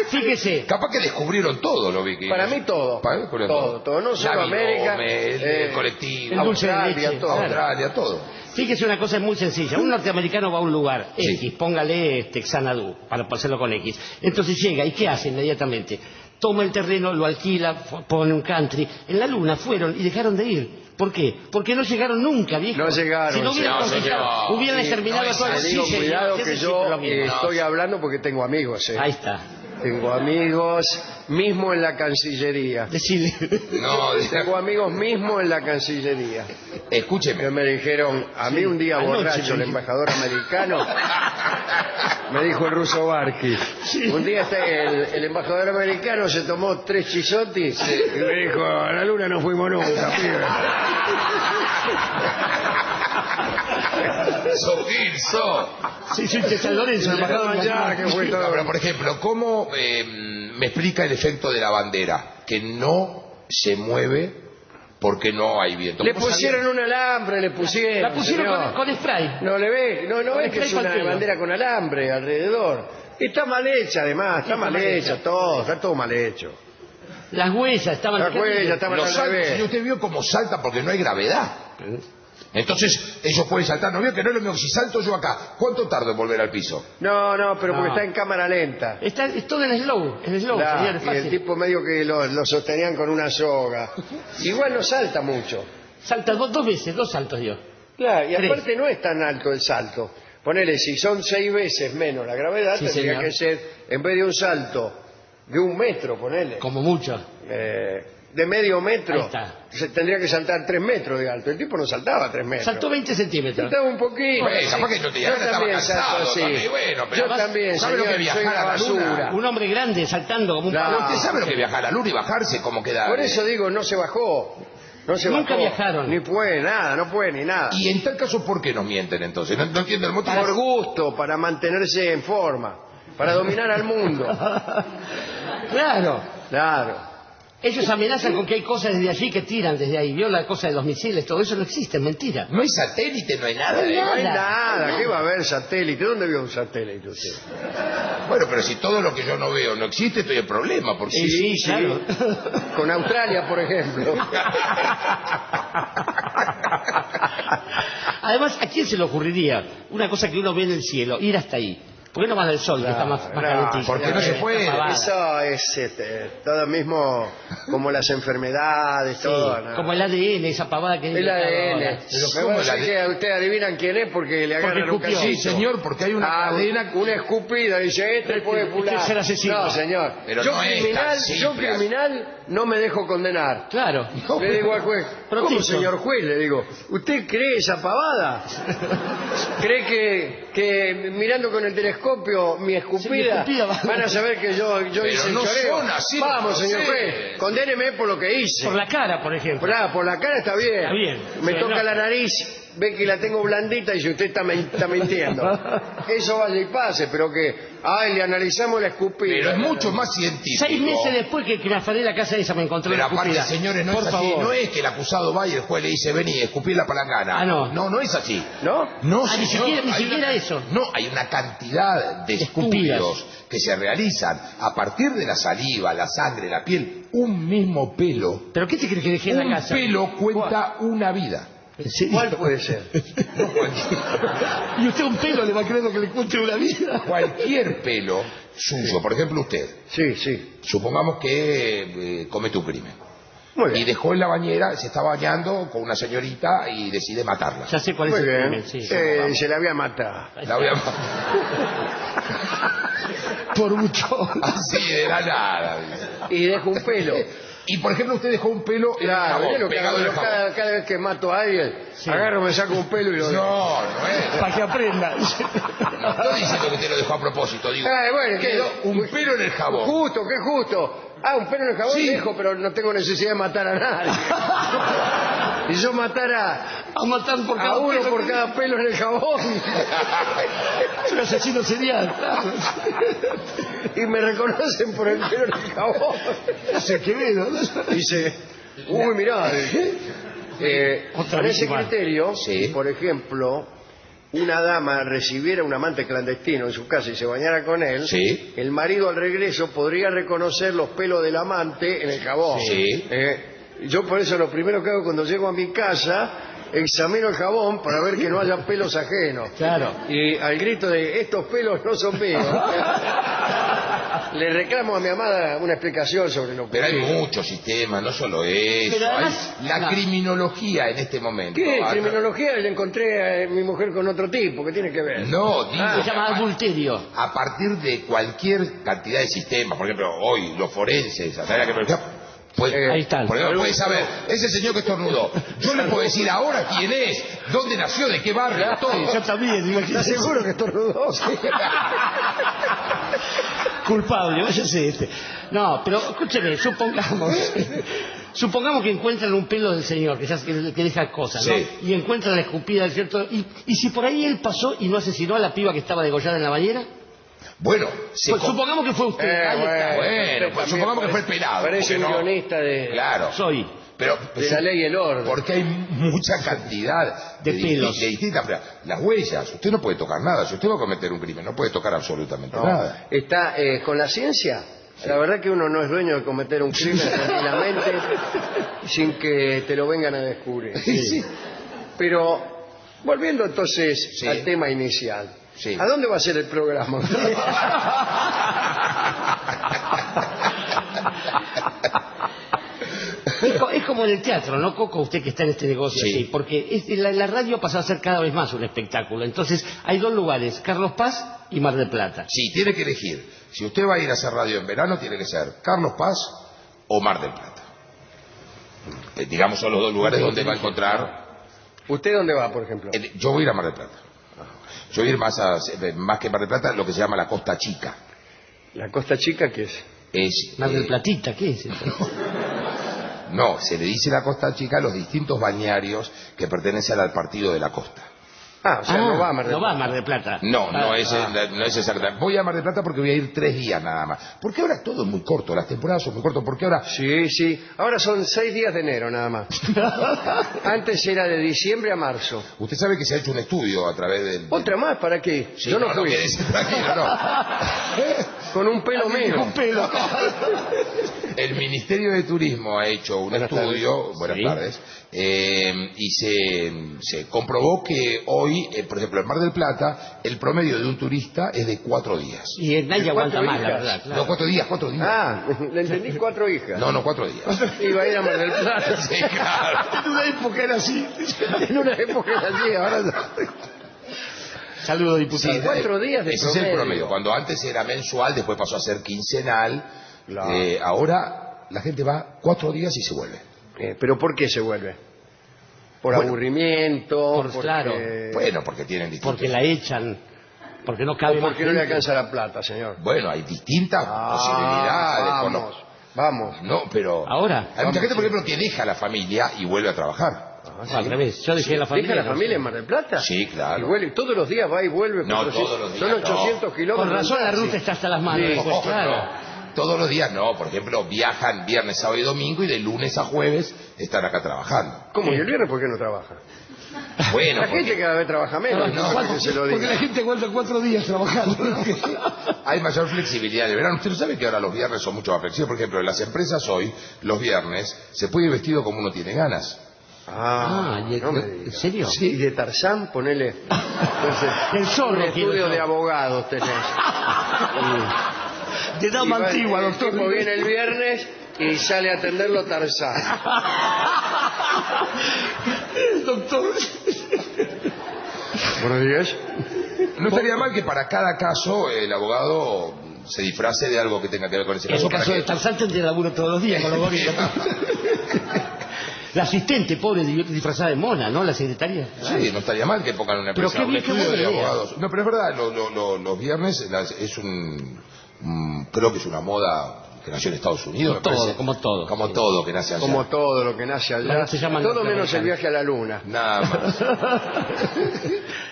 fíjese, Capaz que descubrieron todo los vikingos. Para mí todo. Para mí descubrieron Todo, no solo La América, Biome, el colectivo, el dulce de Australia, leche, todo. claro. Australia, todo. fíjese una cosa muy sencilla. Un norteamericano va a un lugar, Sí. X, póngale Xanadu, para hacerlo con X. Entonces llega, ¿y qué hace inmediatamente? Toma el terreno, lo alquila, pone un country. En la luna fueron y dejaron de ir. ¿Por qué? Porque no llegaron nunca, viejo. No llegaron, Si no hubieran no, conquistado, señor. hubieran Sí, exterminado no, a todas es las Te digo, sí, señor, cuidado que que es yo siempre lo mismo. estoy hablando porque tengo amigos. Ahí está. Tengo amigos mismo en la Cancillería. Decirle. No, Tengo amigos mismo en la Cancillería. que escúcheme. me dijeron, a mí un día anoche borracho, me el dijo. embajador americano, me dijo el ruso Barky. Un día el embajador americano se tomó 3 chisotis y me dijo, a la luna no fuimos nunca, pibe. Sofirso. Sí, soy de San Lorenzo, el embajador Ya, que fue todo. Ahora, por ejemplo, ¿cómo me explica el efecto de la bandera? Que no se mueve porque no hay viento. Le ¿Cómo pusieron un alambre, le pusieron. La pusieron señor. con spray. No le ve, no Con ve que es spray una pantera. bandera con alambre alrededor. Está mal hecha además, está mal hecha todo, está todo mal hecho. Las huellas estaban... Las huellas estaban Los al saltos, revés. señor, usted vio cómo salta porque no hay gravedad. Entonces, ellos pueden saltar. ¿No vio que no es lo mismo si salto yo acá? ¿Cuánto tardo en volver al piso? No, pero porque No. está en cámara lenta. Es todo en slow, Claro, señor, es y el fácil. tipo medio que lo sostenían con una soga. Igual no salta mucho. Salta dos veces, 2 saltos dio. Claro, y 3. aparte no es tan alto el salto. Ponele, si son 6 veces menos la gravedad, Sí, tendría señor. que ser, en vez de un salto de 1 metro, ponele, Como mucho. de medio metro, Ahí está. se tendría que saltar 3 metros de alto. El tipo no saltaba 3 metros. Saltó 20 centímetros. Saltaba un poquito. Bueno, capaz que no te Yo llegara, estaba también cansado salto así. también, bueno, pero Yo también, ¿sabe lo que señor, soy viajar una a la luna? basura. Un hombre grande saltando como un Claro. palo. ¿Usted sabe lo que viajar a la luna y bajarse? ¿Cómo queda? Por eso digo, no se bajó. No se Nunca bajó. viajaron. Ni puede, nada, no puede ni nada. Y en tal caso, ¿por qué nos mienten entonces? No entiendo el motivo. Por gusto, para mantenerse en forma, para dominar al mundo. Claro. Claro. Ellos amenazan con que hay cosas desde allí que tiran desde ahí. ¿Vio la cosa de los misiles? Todo eso no existe, es mentira. No hay satélite, no hay nada. No hay nada, ¿qué va a haber satélite? ¿Dónde vio un satélite usted? Bueno, pero si todo lo que yo no veo no existe, estoy en problema. Porque Sí, claro. Con Australia, por ejemplo. Además, ¿a quién se le ocurriría una cosa que uno ve en el cielo, ir hasta ahí? ¿Por qué no vas al sol, que está más calentito? Porque no se puede. Eso es todo mismo, como las enfermedades, Sí, todo. ¿no? como el ADN, esa pavada que... El ADN. Pero Me ¿cómo parece el que ustedes adivinan quién es porque le agarran un escupió. cachito. Sí, señor, porque hay una cadena... Una escupida, dice, este puede pular. es el asesino. No, señor. Pero yo no es criminal, tan yo simple. criminal no me dejo condenar. Claro. Le digo al juez, ¿cómo, Protesto. señor juez? Le digo, ¿usted cree esa pavada? ¿Cree que mirando con el telescopio mi escupida, escupida va- van a saber que yo hice el no choreo? son así los Vamos, señor procesos. juez, condéneme por lo que hice. Por la cara, por ejemplo. Por la cara está bien. Está bien. Me Pero toca no. la nariz, ve que la tengo blandita y dice, usted está mintiendo. Eso vaya y pase, pero que, le analizamos la escupida. Pero es mucho más científico. 6 meses después que me afané la casa esa me encontré Pero la aparte, escupida. señores, no Por es así. favor. No es que el acusado va y el juez le dice, vení, escupí la palangana. Ah, no. No es así. ¿No? No, Ah, ni señor. siquiera Hay una- eso. No, hay una cantidad de Escupidas. estudios que se realizan a partir de la saliva, la sangre, la piel. Un mismo pelo. ¿Pero qué te crees que dejé en la Un casa? pelo cuenta una vida. ¿En serio? ¿Cuál puede ser? ¿Y usted un pelo le va a creer lo que le cuente una vida? Cualquier pelo suyo, por ejemplo usted, Sí. supongamos que comete un crimen. Muy Y bien. dejó en la bañera, se está bañando con una señorita y decide matarla. Ya sé cuál es Muy el bien. crimen, sí. Se la había matado. La voy a... Por mucho. Así de la nada. Y dejo un pelo. Y por ejemplo usted dejó un pelo en el Claro, jabón, yo lo que pegado hago, en el jabón. cada vez que mato a alguien, Sí. agarro, me saco un pelo y lo dejo. No es. Para que aprenda. No estoy diciendo que usted lo dejó a propósito, digo. Bueno, ¿qué? quedó un pelo en el jabón. Justo, qué justo. Un pelo en el jabón Sí. dejo, pero no tengo necesidad de matar a nadie. Si yo matara A matar por a cada uno pelo. por cada pelo en el jabón Un asesino serial. Claro. y me reconocen por el pelo en el jabón, Ese Quevedo, ¿no? dice, mirá, Otra con ese víctima. criterio, Sí. por ejemplo, una dama recibiera un amante clandestino en su casa y se bañara con él, Sí. el marido al regreso podría reconocer los pelos del amante en el jabón. Sí. Yo por eso lo primero que hago cuando llego a mi casa, examino el jabón para ver que no haya pelos ajenos. Claro. Y al grito de estos pelos no son míos, le reclamo a mi amada una explicación sobre lo que Pero hay muchos sistemas, no solo eso. Pero además- Hay la no. criminología en este momento. ¿Qué? Ah, Criminología le encontré a mi mujer con otro tipo, ¿qué tiene que ver? No, digo, Se llama adulterio. a partir de cualquier cantidad de sistemas, por ejemplo, hoy los forenses, a través de la que Ahí están. Por ejemplo, puede saber, ese señor que estornudó, yo le puedo decir ahora quién es, dónde nació, de qué barrio, todo. Yo también, ¿Estás seguro que estornudó? Culpable, váyase este. No, pero escúcheme, supongamos que encuentran un pelo del señor, que deja cosas, ¿no? Sí. Y encuentran la escupida, ¿cierto? Y si por ahí él pasó y no asesinó a la piba que estaba degollada en la bañera, Bueno, pues supongamos que fue usted. Ahí está. Bueno, pues supongamos que fue el pelado. Parece un porque no- guionista de Claro. Soy. Pero, de La Ley y el Orden. Porque hay mucha cantidad De pelos. de distintas. Las huellas, usted no puede tocar nada. Si usted va a cometer un crimen, no puede tocar absolutamente nada. Está con la ciencia. La verdad que uno no es dueño de cometer un crimen tranquilamente sin que te lo vengan a descubrir. Sí. Pero volviendo entonces Sí. al tema inicial. Sí. ¿A dónde va a ser el programa? Es como en el teatro, ¿no, Coco? Usted que está en este negocio, Sí. sí, porque la radio pasa a ser cada vez más un espectáculo. Entonces, hay dos lugares, Carlos Paz y Mar del Plata. Sí, tiene que elegir. Si usted va a ir a hacer radio en verano, tiene que ser Carlos Paz o Mar del Plata. Digamos, son los dos lugares donde va a encontrar. ¿Usted dónde va, por ejemplo? Yo voy a ir a Mar del Plata. Yo voy a ir más que Mar del Plata, lo que se llama la Costa Chica. ¿La Costa Chica qué es? Es, Mar del Platita, ¿qué es eso? no, se le dice la Costa Chica a los distintos balnearios que pertenecen al partido de la costa. O sea, no va a Mar del No va a Mar del Plata. No, no es exactamente. Voy a Mar del Plata porque voy a ir 3 días nada más. Porque ahora todo es muy corto, las temporadas son muy cortas. Porque ahora Sí. Ahora son 6 días de enero nada más. Antes era de diciembre a marzo. usted sabe que se ha hecho un estudio a través del... ¿Otra más? ¿Para qué? Sí, Yo no fui. quédese tranquilo, no. Con un pelo menos. Un pelo. El Ministerio de Turismo ha hecho un estudio, buenas tardes, y se comprobó que hoy, por ejemplo, en Mar del Plata, el promedio de un turista es de 4 días. Y nadie aguanta más, la hijas? verdad. Claro. No, 4 días, 4 días. Ah, le entendí 4 hijas. No, 4 días. Iba a ir a Mar del Plata. Sí, claro. En una época era así. En una época era así, ahora no. Saludos, diputado. Sí, 4 días de ese es el promedio. Cuando antes era mensual, después pasó a ser quincenal. Claro. Ahora la gente va 4 días y se vuelve. ¿Pero por qué se vuelve? ¿Por Bueno, aburrimiento? claro. Bueno, porque tienen distintos... Porque la echan, porque no cabe ¿O más porque no le gente. alcanza la plata, señor? Bueno, hay distintas posibilidades. con los- Vamos. No, pero... Ahora. Hay mucha gente, por ejemplo, que deja a la familia y vuelve a trabajar. Al revés, yo dejé la familia. ¿Deja la familia en Mar del Plata? Sí, claro. Y vuelve, todos los días va y vuelve. No, 400, todos los días, son 800 no. kilómetros. Con razón en la taxi. ruta está hasta las manos. Sí. Pues, claro. No. Todos los días no. Por ejemplo, viajan viernes, sábado y domingo y de lunes a jueves están acá trabajando. ¿Cómo? ¿Y el viernes por qué no trabaja? Bueno, La gente cada vez trabaja menos, no, que se lo diga. gente aguanta 4 días trabajando. hay mayor flexibilidad en el verano. Usted no sabe que ahora los viernes son mucho más flexibles. Por ejemplo, en las empresas hoy, los viernes, se puede ir vestido como uno tiene ganas. No me diga. ¿En serio? Sí, y de Tarzán ponele... Entonces, El zorro un quiero estudio yo. de abogados tenés. De dama Y va- antigua, el doctor. tipo viene el viernes y sale a atenderlo Tarzán. Doctor. Buenos días. No estaría mal que para cada caso el abogado se disfrace de algo que tenga que ver con ese En caso. el caso para de que- Tarzán tendría laburo todos los días con los gorilas. La asistente, pobre, disfrazada de mona, ¿no? La secretaria. Sí, no estaría mal que pongan una Pero empresa, qué un bien, qué estudio buena de idea. abogados. No, pero es verdad, los viernes es creo que es una moda que nació en Estados Unidos. me Todo, parece. como todo. Como Sí. todo que nace allá. Como todo lo que nace allá. No, se llaman Todo los menos el americanos. viaje a la luna. Nada más.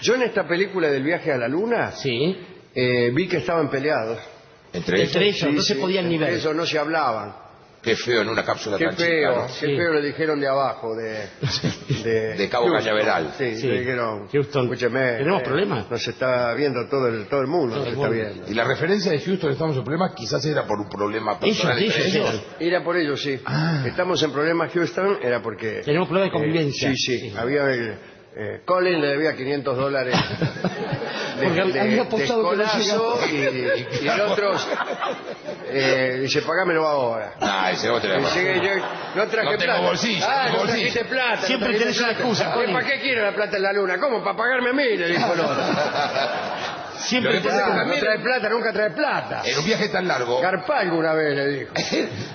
Yo en esta película del viaje a la luna Sí. vi que estaban peleados. Entre Entre ellos. ellos no se podían ni entre ver. ellos no se hablaban. Qué feo en una cápsula Qué tan chica, feo, ¿no? qué feo le dijeron de abajo, de Cabo Houston. Cañaveral. Sí, Sí. le dijeron, Houston, escúcheme, ¿tenemos problemas? Nos está viendo todo el mundo, Todo nos el está mundo. viendo. Y la referencia de Houston, estamos en problemas, quizás era por un problema personal entre ellos ellos. eran. Era por ello, sí. Estamos en problemas Houston, era porque... Tenemos problemas de convivencia. sí. Había... Colin le debía $500 Porque había apostado que no escolazo y el otro dice, pagámelo ahora. Ah, ese otro era Dice que yo no traje No tengo plata. bolsillo, Ah, no tengo no bolsillo. trajiste plata. Siempre no trajiste tenés una plata. excusa, Colin. ¿Para qué quiere la plata en la luna? ¿Cómo? ¿Para pagarme a mí? Le dijo el otro. Siempre Lo que pasa es que Ah, no también- trae plata, nunca trae plata. En un viaje tan largo, Garpá alguna vez, le dijo.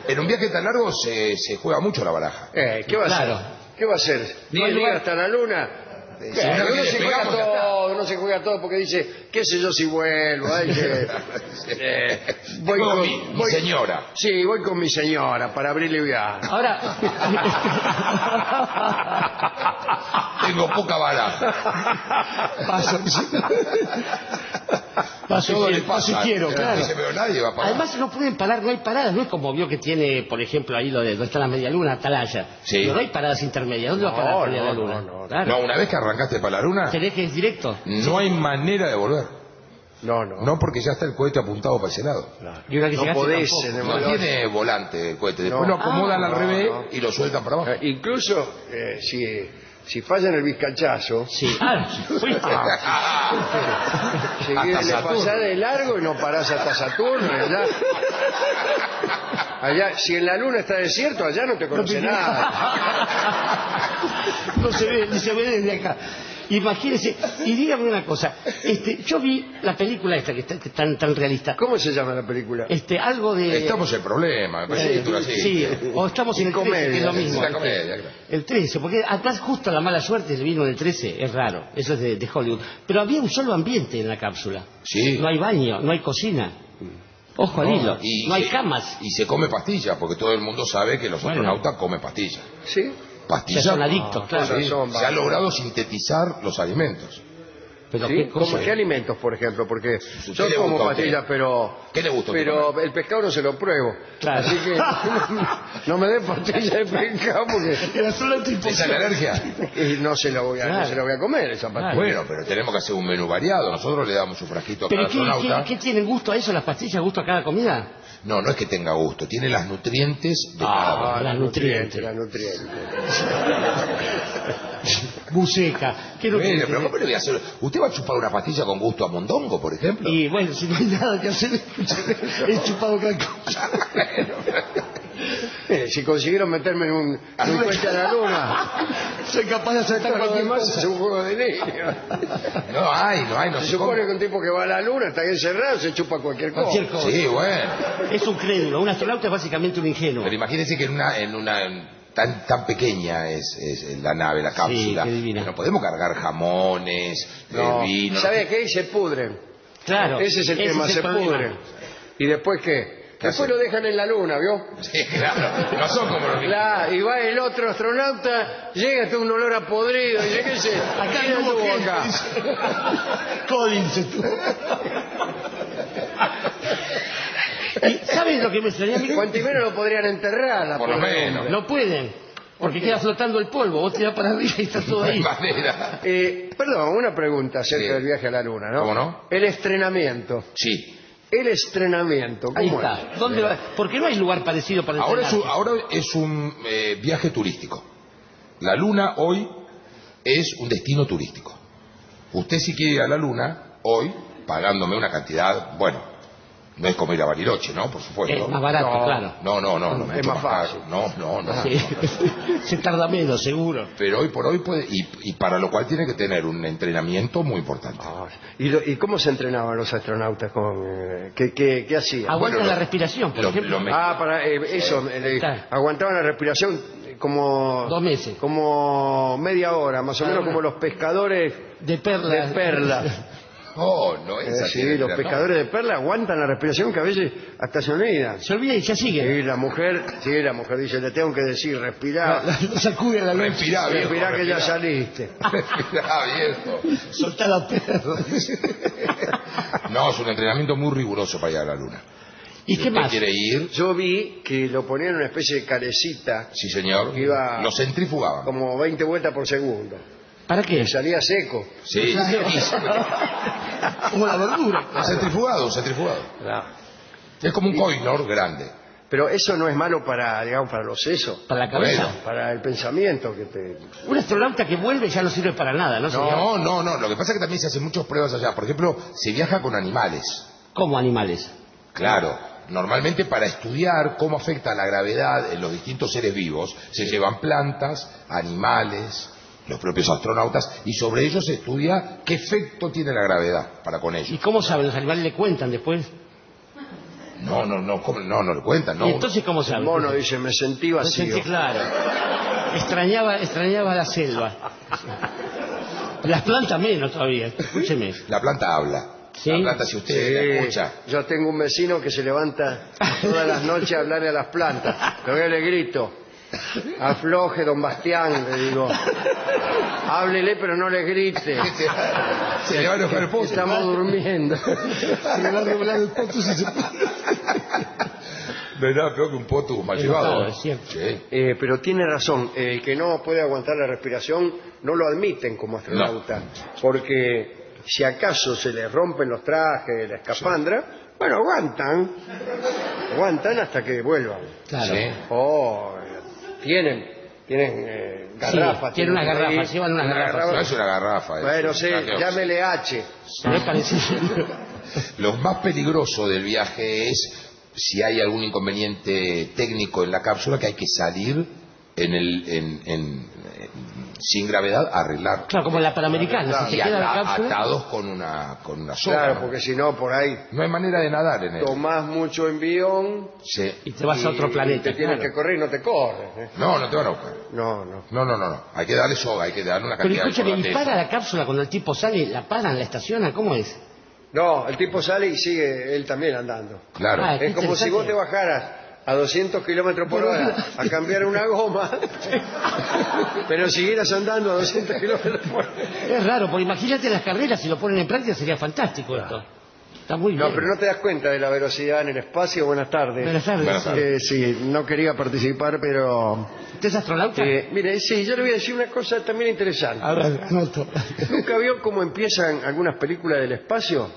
en un viaje tan largo se juega mucho la baraja. ¿Qué va a Claro. hacer? ¿Qué va a hacer? No hay 10 días lugar. hasta la luna. Si una vez Uno que se juega despegamos, ya está. todo, uno se juega todo porque dice, qué sé yo si vuelvo. Ay, que, voy Como con mi señora. Sí, voy con mi señora para abrir liviano. Ahora. Tengo poca baraja. Paso. Todo le pasa. quiero, claro. Dice, pero nadie va a pagar. Además no pueden parar, no hay paradas, no es como vio que tiene, por ejemplo, ahí donde está la media luna, Atalaya. Sí. Pero no hay paradas intermedias, ¿dónde va a parar la luna? no. Claro. No, una vez que arrancaste para la luna, ¿Tenés que ir directo? no hay manera de volver. No. No, porque ya está el cohete apuntado para ese lado. Y una que No llegaste podés. tampoco. No tiene volante el cohete. Después No. lo acomodan Ah, al no, revés no. y lo sueltan para abajo. Incluso si falla en el vizcachazo, Sí. Fuiste. si Hasta le Saturno. pasás de largo y no parás hasta Saturno, allá, si en la luna está desierto, allá no te conoce nada. No se ve, ni se ve desde acá. Imagínese, y dígame una cosa, yo vi la película esta que está tan realista. ¿Cómo se llama la película? Algo de. Estamos en problema, me parece que esto era así. Sí, o estamos en el 13, que es lo mismo. Es la comedia, claro. El 13, porque además justo la mala suerte le vino del 13, es raro, eso es de Hollywood. Pero había un solo ambiente en la cápsula. Sí. No hay baño, no hay cocina. Ojo al hilo, no hay camas. Y se come pastillas, porque todo el mundo sabe que los Bueno. astronautas comen pastillas. ¿Sí? Ya Pastillas. son adictos, claro. cosas son, Se ha logrado sintetizar los alimentos. Pero ¿Sí? qué cosa. ¿Cómo qué alimentos, por ejemplo? Porque yo le como gusta a pastillas, usted? pero... ¿Qué le gusta a usted Pero el pescado no se lo pruebo. Claro. Así que no me den pastillas de pescado porque... ¿Esa es la alergia? Y no se lo voy a, Claro. no se lo voy a comer esa pastilla. Bueno, pero tenemos que hacer un menú variado. Nosotros le damos un frasquito a cada ¿Pero astronauta. qué tienen gusto a eso las pastillas, gusto a cada comida? No, no es que tenga gusto. Tiene las nutrientes de cada uno. las nutrientes. Las nutrientes. Buceca. ¿Qué Bueno, nutrientes? pero ¿cómo le voy a hacer? ¿Usted va a chupar una pastilla con gusto a mondongo, por ejemplo? Y bueno, si no hay nada que hacer, he chupado cada cosa. Si consiguieron meterme en un cohete a la luna, Soy capaz de aceptar lo cualquier demás cosa. es un juego de niños. No Se se supone come. que un tipo que va a la luna está ahí encerrado, se chupa cualquier cosa. Cualquier cosa. Sí, bueno. Es un crédulo. Un astronauta es básicamente un ingenuo. Pero imagínese que en una tan pequeña es la nave, la cápsula. qué divina. Que no podemos cargar jamones, No, vino. ¿sabe qué? Y se pudren. Claro. Ese es el tema, se problema. pudren. ¿Y después qué? Después hacen? lo dejan en la luna, ¿vio? Sí, claro. No son como los niños. Y va el otro astronauta, llega hasta un olor a podrido, y dice, ¿qué es esto? Acá ¿Quién no hubo anduvo gente, acá? dice. Collins estuvo. ¿Y ¿sabes lo que me extraña a mí? Cuantimero lo podrían enterrar. la Por lo pobre menos. hombre. No pueden, porque queda flotando el polvo. Vos tirás para arriba y está todo No hay ahí. manera. Perdón, una pregunta acerca Sí. del viaje a la luna, ¿no? ¿Cómo no? El estrenamiento. Sí. El estrenamiento, Ahí ¿cómo está. es? ¿Dónde va? Porque no hay lugar parecido para entrenarse. Ahora es un viaje turístico. La Luna hoy es un destino turístico. Usted si quiere ir a la Luna, hoy, pagándome una cantidad, bueno, no es como ir a Bariloche, ¿no? Por supuesto. Es más barato, No. claro. No, Es mucho más fácil. caro. No. Sí. Se tarda menos, seguro. Pero hoy por hoy puede, y para lo cual tiene que tener un entrenamiento muy importante. Ah, ¿Y cómo se entrenaban los astronautas? ¿Qué hacían? Aguantan Bueno, la respiración, por ejemplo. Para eso, Claro. aguantaban la respiración como... 2 meses. Como media hora, más o menos una. como los pescadores De perla. de perla. No, esa Sí, tiene los que- pescadores de perla aguantan la respiración que a veces hasta se olvidan. Se olvida y ya sigue. Sí, la mujer dice, le tengo que decir, respirá, Lo sacude a la luz. Respirá, viejo, respirá que ya respirá. saliste. Respirá, viejo. Soltá la perla. No, es un entrenamiento muy riguroso para ir a la Luna. ¿Y Si qué usted más? quiere ir, Yo vi que lo ponían en una especie de carecita, sí señor, Iba- lo centrifugaban. como 20 vueltas por segundo. ¿Para qué? Y salía seco. Sí, Como la verdura. centrifugado. Es como un coinor grande. Pero eso no es malo para, digamos, para los sesos, Para la cabeza. Bueno. para el pensamiento que te... Un astronauta que vuelve ya no sirve para nada, ¿no, señor? No. Lo que pasa es que también se hacen muchas pruebas allá. Por ejemplo, se viaja con animales. Como animales. Claro. Normalmente para estudiar cómo afecta la gravedad en los distintos seres vivos, se llevan plantas, animales, los propios astronautas, y sobre ellos se estudia qué efecto tiene la gravedad para con ¿Y ellos. cómo saben? ¿Los animales le cuentan después? No le cuentan, ¿no? ¿Y entonces cómo El saben? mono dice, me sentí Me vacío. sentí claro. Extrañaba la selva. Las plantas menos todavía, escúcheme. La planta habla. Sí. La planta, si usted la Sí, escucha. yo tengo un vecino que se levanta todas las noches a hablarle a las plantas. Luego le grito, afloje, don Bastián, le digo. Háblele, pero no le grite. Se le va a enojar el pozo. Estamos durmiendo. Se le va a revelar el poto si se... No hay nada peor que un poto mal llevado. Claro, es cierto. Sí. Pero tiene razón, el que no puede aguantar la respiración no lo admiten como astronauta, porque si acaso se les rompen los trajes, la escafandra, bueno, aguantan hasta que vuelvan. Claro. Sí. Tienen garrafas. Sí, tiene unas por ahí. garrafas, llevan unas garrafas. No es una garrafa. es Bueno, un sí, traje de llámele H. Me parece... Lo más peligroso del viaje es si hay algún inconveniente técnico en la cápsula que hay que salir sin gravedad a arreglar. Claro, como la Panamericana. Si Y se queda la cápsula... atados con una soga. Claro, ¿no? porque si no, por ahí No hay manera de nadar en él. tomás mucho envión Sí. Y te vas a otro y planeta. te tienes claro. que correr y no te corres. ¿eh? No te van a buscar. No. No. Hay que darle soga, hay que darle una Pero cantidad escúchame, de ¿y soga. para la cápsula cuando el tipo sale? ¿La paran, la estacionan? ¿Cómo es? No, el tipo sale y sigue él también andando. Claro. Ah, Es como si interesante. vos te bajaras a 200 kilómetros por hora a cambiar una goma, pero siguieras andando a 200 kilómetros por hora. Es raro, porque imagínate las carreras, si lo ponen en práctica sería fantástico esto. Está muy bien. No, pero no te das cuenta de la velocidad en el espacio. Buenas tardes. Buenas tardes. Buenas tardes. Sí, no quería participar, pero... ¿Usted es astronauta? mire, sí, yo le voy a decir una cosa también interesante. A ver, anoto. ¿Nunca vio cómo empiezan algunas películas del espacio?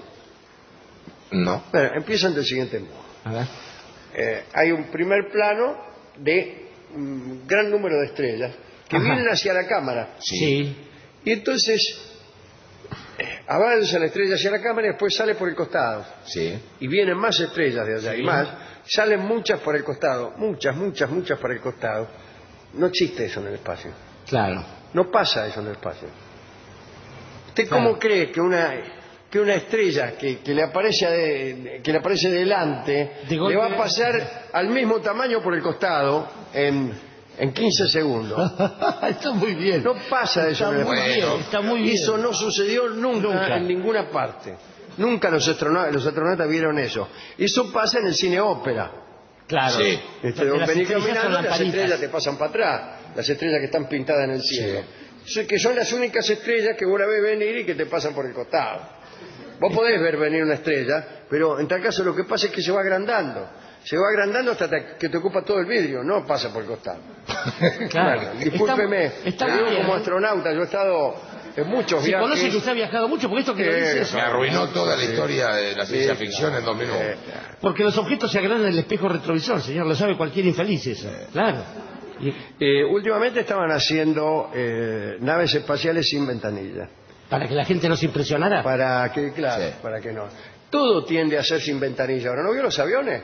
No. Bueno, empiezan del siguiente modo. A ver. Hay un primer plano de un gran número de estrellas que Ajá. vienen hacia la cámara. Sí. Y entonces avanza la estrella hacia la cámara y después sale por el costado. Sí. Y vienen más estrellas de allá Sí. y más. Salen muchas por el costado. Muchas por el costado. No existe eso en el espacio. Claro. No pasa eso en el espacio. ¿Usted Claro. cómo cree que una estrella que le aparece delante De le golpe- va a pasar al mismo tamaño por el costado en 15 segundos? Está muy bien. No pasa eso Está en el muy espacio. bien, está muy bien. Eso no sucedió nunca en ninguna parte. Nunca los astronautas vieron eso. Eso pasa en el cine ópera. Claro. Sí. Las Venís estrellas son caminando y las lamparitas. estrellas te pasan para atrás. Las estrellas que están pintadas en el cielo. Que son las únicas estrellas que vos la ves venir y que te pasan por el costado. Vos podés ver venir una estrella, pero en tal caso lo que pasa es que se va agrandando. Se va agrandando hasta que te ocupa todo el vidrio, no pasa por el costado. Claro. Bueno, discúlpeme, Está le muy digo bien. como astronauta, yo he estado en muchos Se viajes. conoce que usted ha viajado mucho, porque esto que lo dice es... Me arruinó toda la historia de la ciencia ficción en 2 minutos. Porque los objetos se agrandan en el espejo retrovisor, señor, lo sabe cualquier infeliz eso. Claro. Últimamente estaban haciendo naves espaciales sin ventanilla. Para que la gente no se impresionara. Para que, claro, Sí. para que no. Todo tiende a ser sin ventanilla. Ahora, ¿no vio los aviones?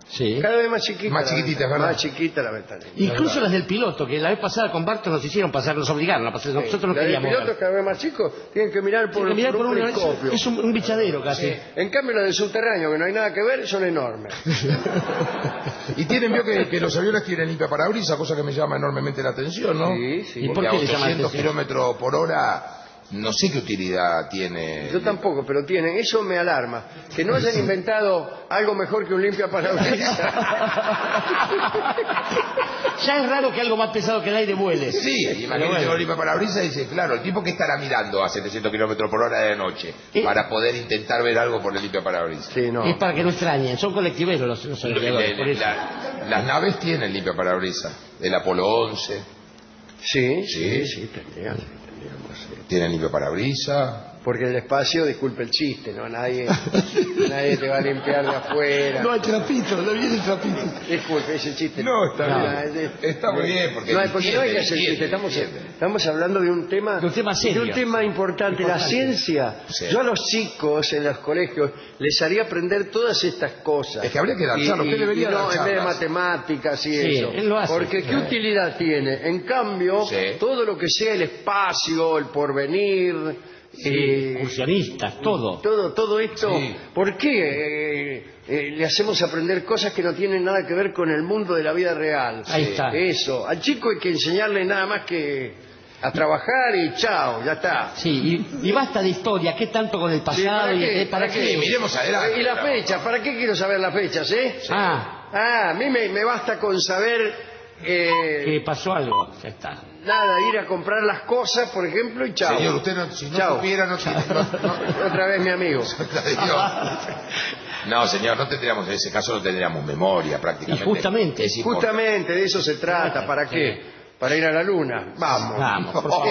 Sí. Cada vez más chiquita. Más chiquitita, es verdad. Más chiquita la ventanilla. Incluso las del piloto, que la vez pasada con Barton nos hicieron pasar, nos obligaron a pasar. Nosotros no Los queríamos pilotos ver. cada vez más chicos tienen que mirar por, Tienen que mirar por un una- periscopio. es un bichadero casi. En cambio, los del subterráneo, que no hay nada que ver, son enormes. Y tienen, vio que los aviones tienen limpia parabrisas, cosa que me llama enormemente la atención, ¿no? Sí, sí. ¿Y por Porque qué a le llama la 800 atención? kilómetros por hora, no sé qué utilidad tiene. Yo tampoco, pero tienen. Eso me alarma. Que no hayan inventado algo mejor que un limpia parabrisas. Ya es raro que algo más pesado que el aire vuele. Sí, imagínate bueno. con limpia parabrisas y dice, claro, el tipo que estará mirando a 700 kilómetros por hora de noche para poder intentar ver algo por el limpia parabrisas. Sí, no. Es para que no extrañen, son colectiveros los aviadores, por eso. Las naves tienen limpia parabrisas. El Apolo 11 Sí, Sí. tendríamos. tiene limpia parabrisas. Porque el espacio, disculpe el chiste, ¿no? Nadie te va a limpiar de afuera. No hay trapito, no viene el trapito. Disculpe, ese chiste. No, está bien. bien. Está muy bien, porque no hay que entiende, hacer chiste. entiende. Estamos hablando de un tema... De un tema serio. De un tema importante. La ciencia. Sí. Yo a los chicos en los colegios les haría aprender todas estas cosas. Es que habría que dar charlas, usted debería y no, dar en vez de charlas. matemáticas y Sí, eso. él lo hace. Porque ¿qué utilidad tiene? En cambio, Sí. todo lo que sea el espacio, el porvenir... Excursionistas, todo. Todo esto, Sí. ¿por qué le hacemos aprender cosas que no tienen nada que ver con el mundo de la vida real? Ahí está. Eso, al chico hay que enseñarle nada más que a trabajar y chao, ya está. Sí, y basta de historia, ¿qué tanto con el Sí, pasado? ¿para qué? Sí, miremos adelante. Y las fechas, ¿para qué quiero saber las fechas, Ah, a mí me basta con saber... que pasó algo, ya está. Nada, ir a comprar las cosas, por ejemplo, y chao. Señor, usted no, si no Chao. supiera, no tiene... Otra vez mi amigo. No, señor, no tendríamos, en ese caso no tendríamos memoria prácticamente. Y justamente, Es importante. Justamente de eso se trata. ¿Para qué? Para ir a la luna. Vamos. Vamos, por favor.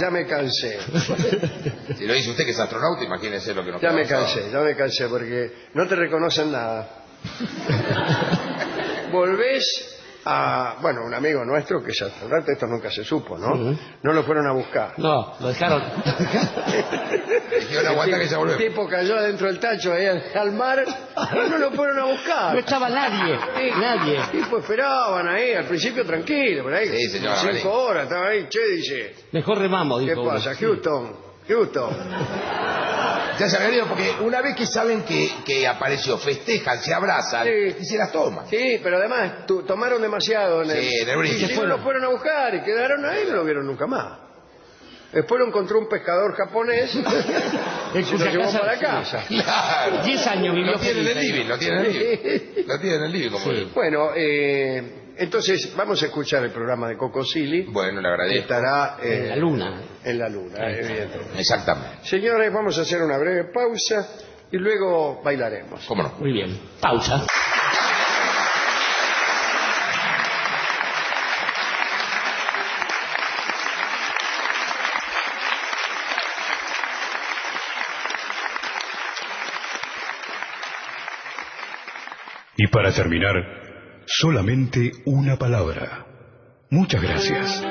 Ya me cansé. Si lo dice usted que es astronauta, imagínese lo que nos Ya me queda cansé porque no te reconocen nada. Volvés a... Bueno, un amigo nuestro que es astronauta, esto nunca se supo, ¿no? Ujú. No lo fueron a buscar. No, lo dejaron. Dijeron, aguanta que ya El volvemos. tipo cayó adentro del tacho ahí al mar y no lo fueron a buscar. No estaba nadie, nadie. Y pues esperaban ahí, al principio tranquilo, por ahí. Sí, señor, 5 vale. horas, estaban ahí, che, dice, Mejor remamos, ¿qué dijo uno. pasa? Houston. Ya se había ido, porque una vez que saben que apareció, festejan, se abrazan Sí. y se las toman. Sí, pero además tomaron demasiado en Sí, en el brillo. Y no lo fueron a buscar y quedaron ahí y no lo vieron nunca más. Después lo encontró un pescador japonés y se lo llevó para casa. Claro. 10 años vivió Lo tiene en el feliz ahí. living, lo tiene en el living. Lo tiene en el living, como Sí. Bueno, entonces vamos a escuchar el programa de Coco Silly. Bueno, le Que agradezco. estará En la luna. En la luna, evidentemente. Exactamente. Señores, vamos a hacer una breve pausa y luego bailaremos. ¿Cómo no? Muy bien. Pausa. Y para terminar, solamente una palabra. Muchas gracias.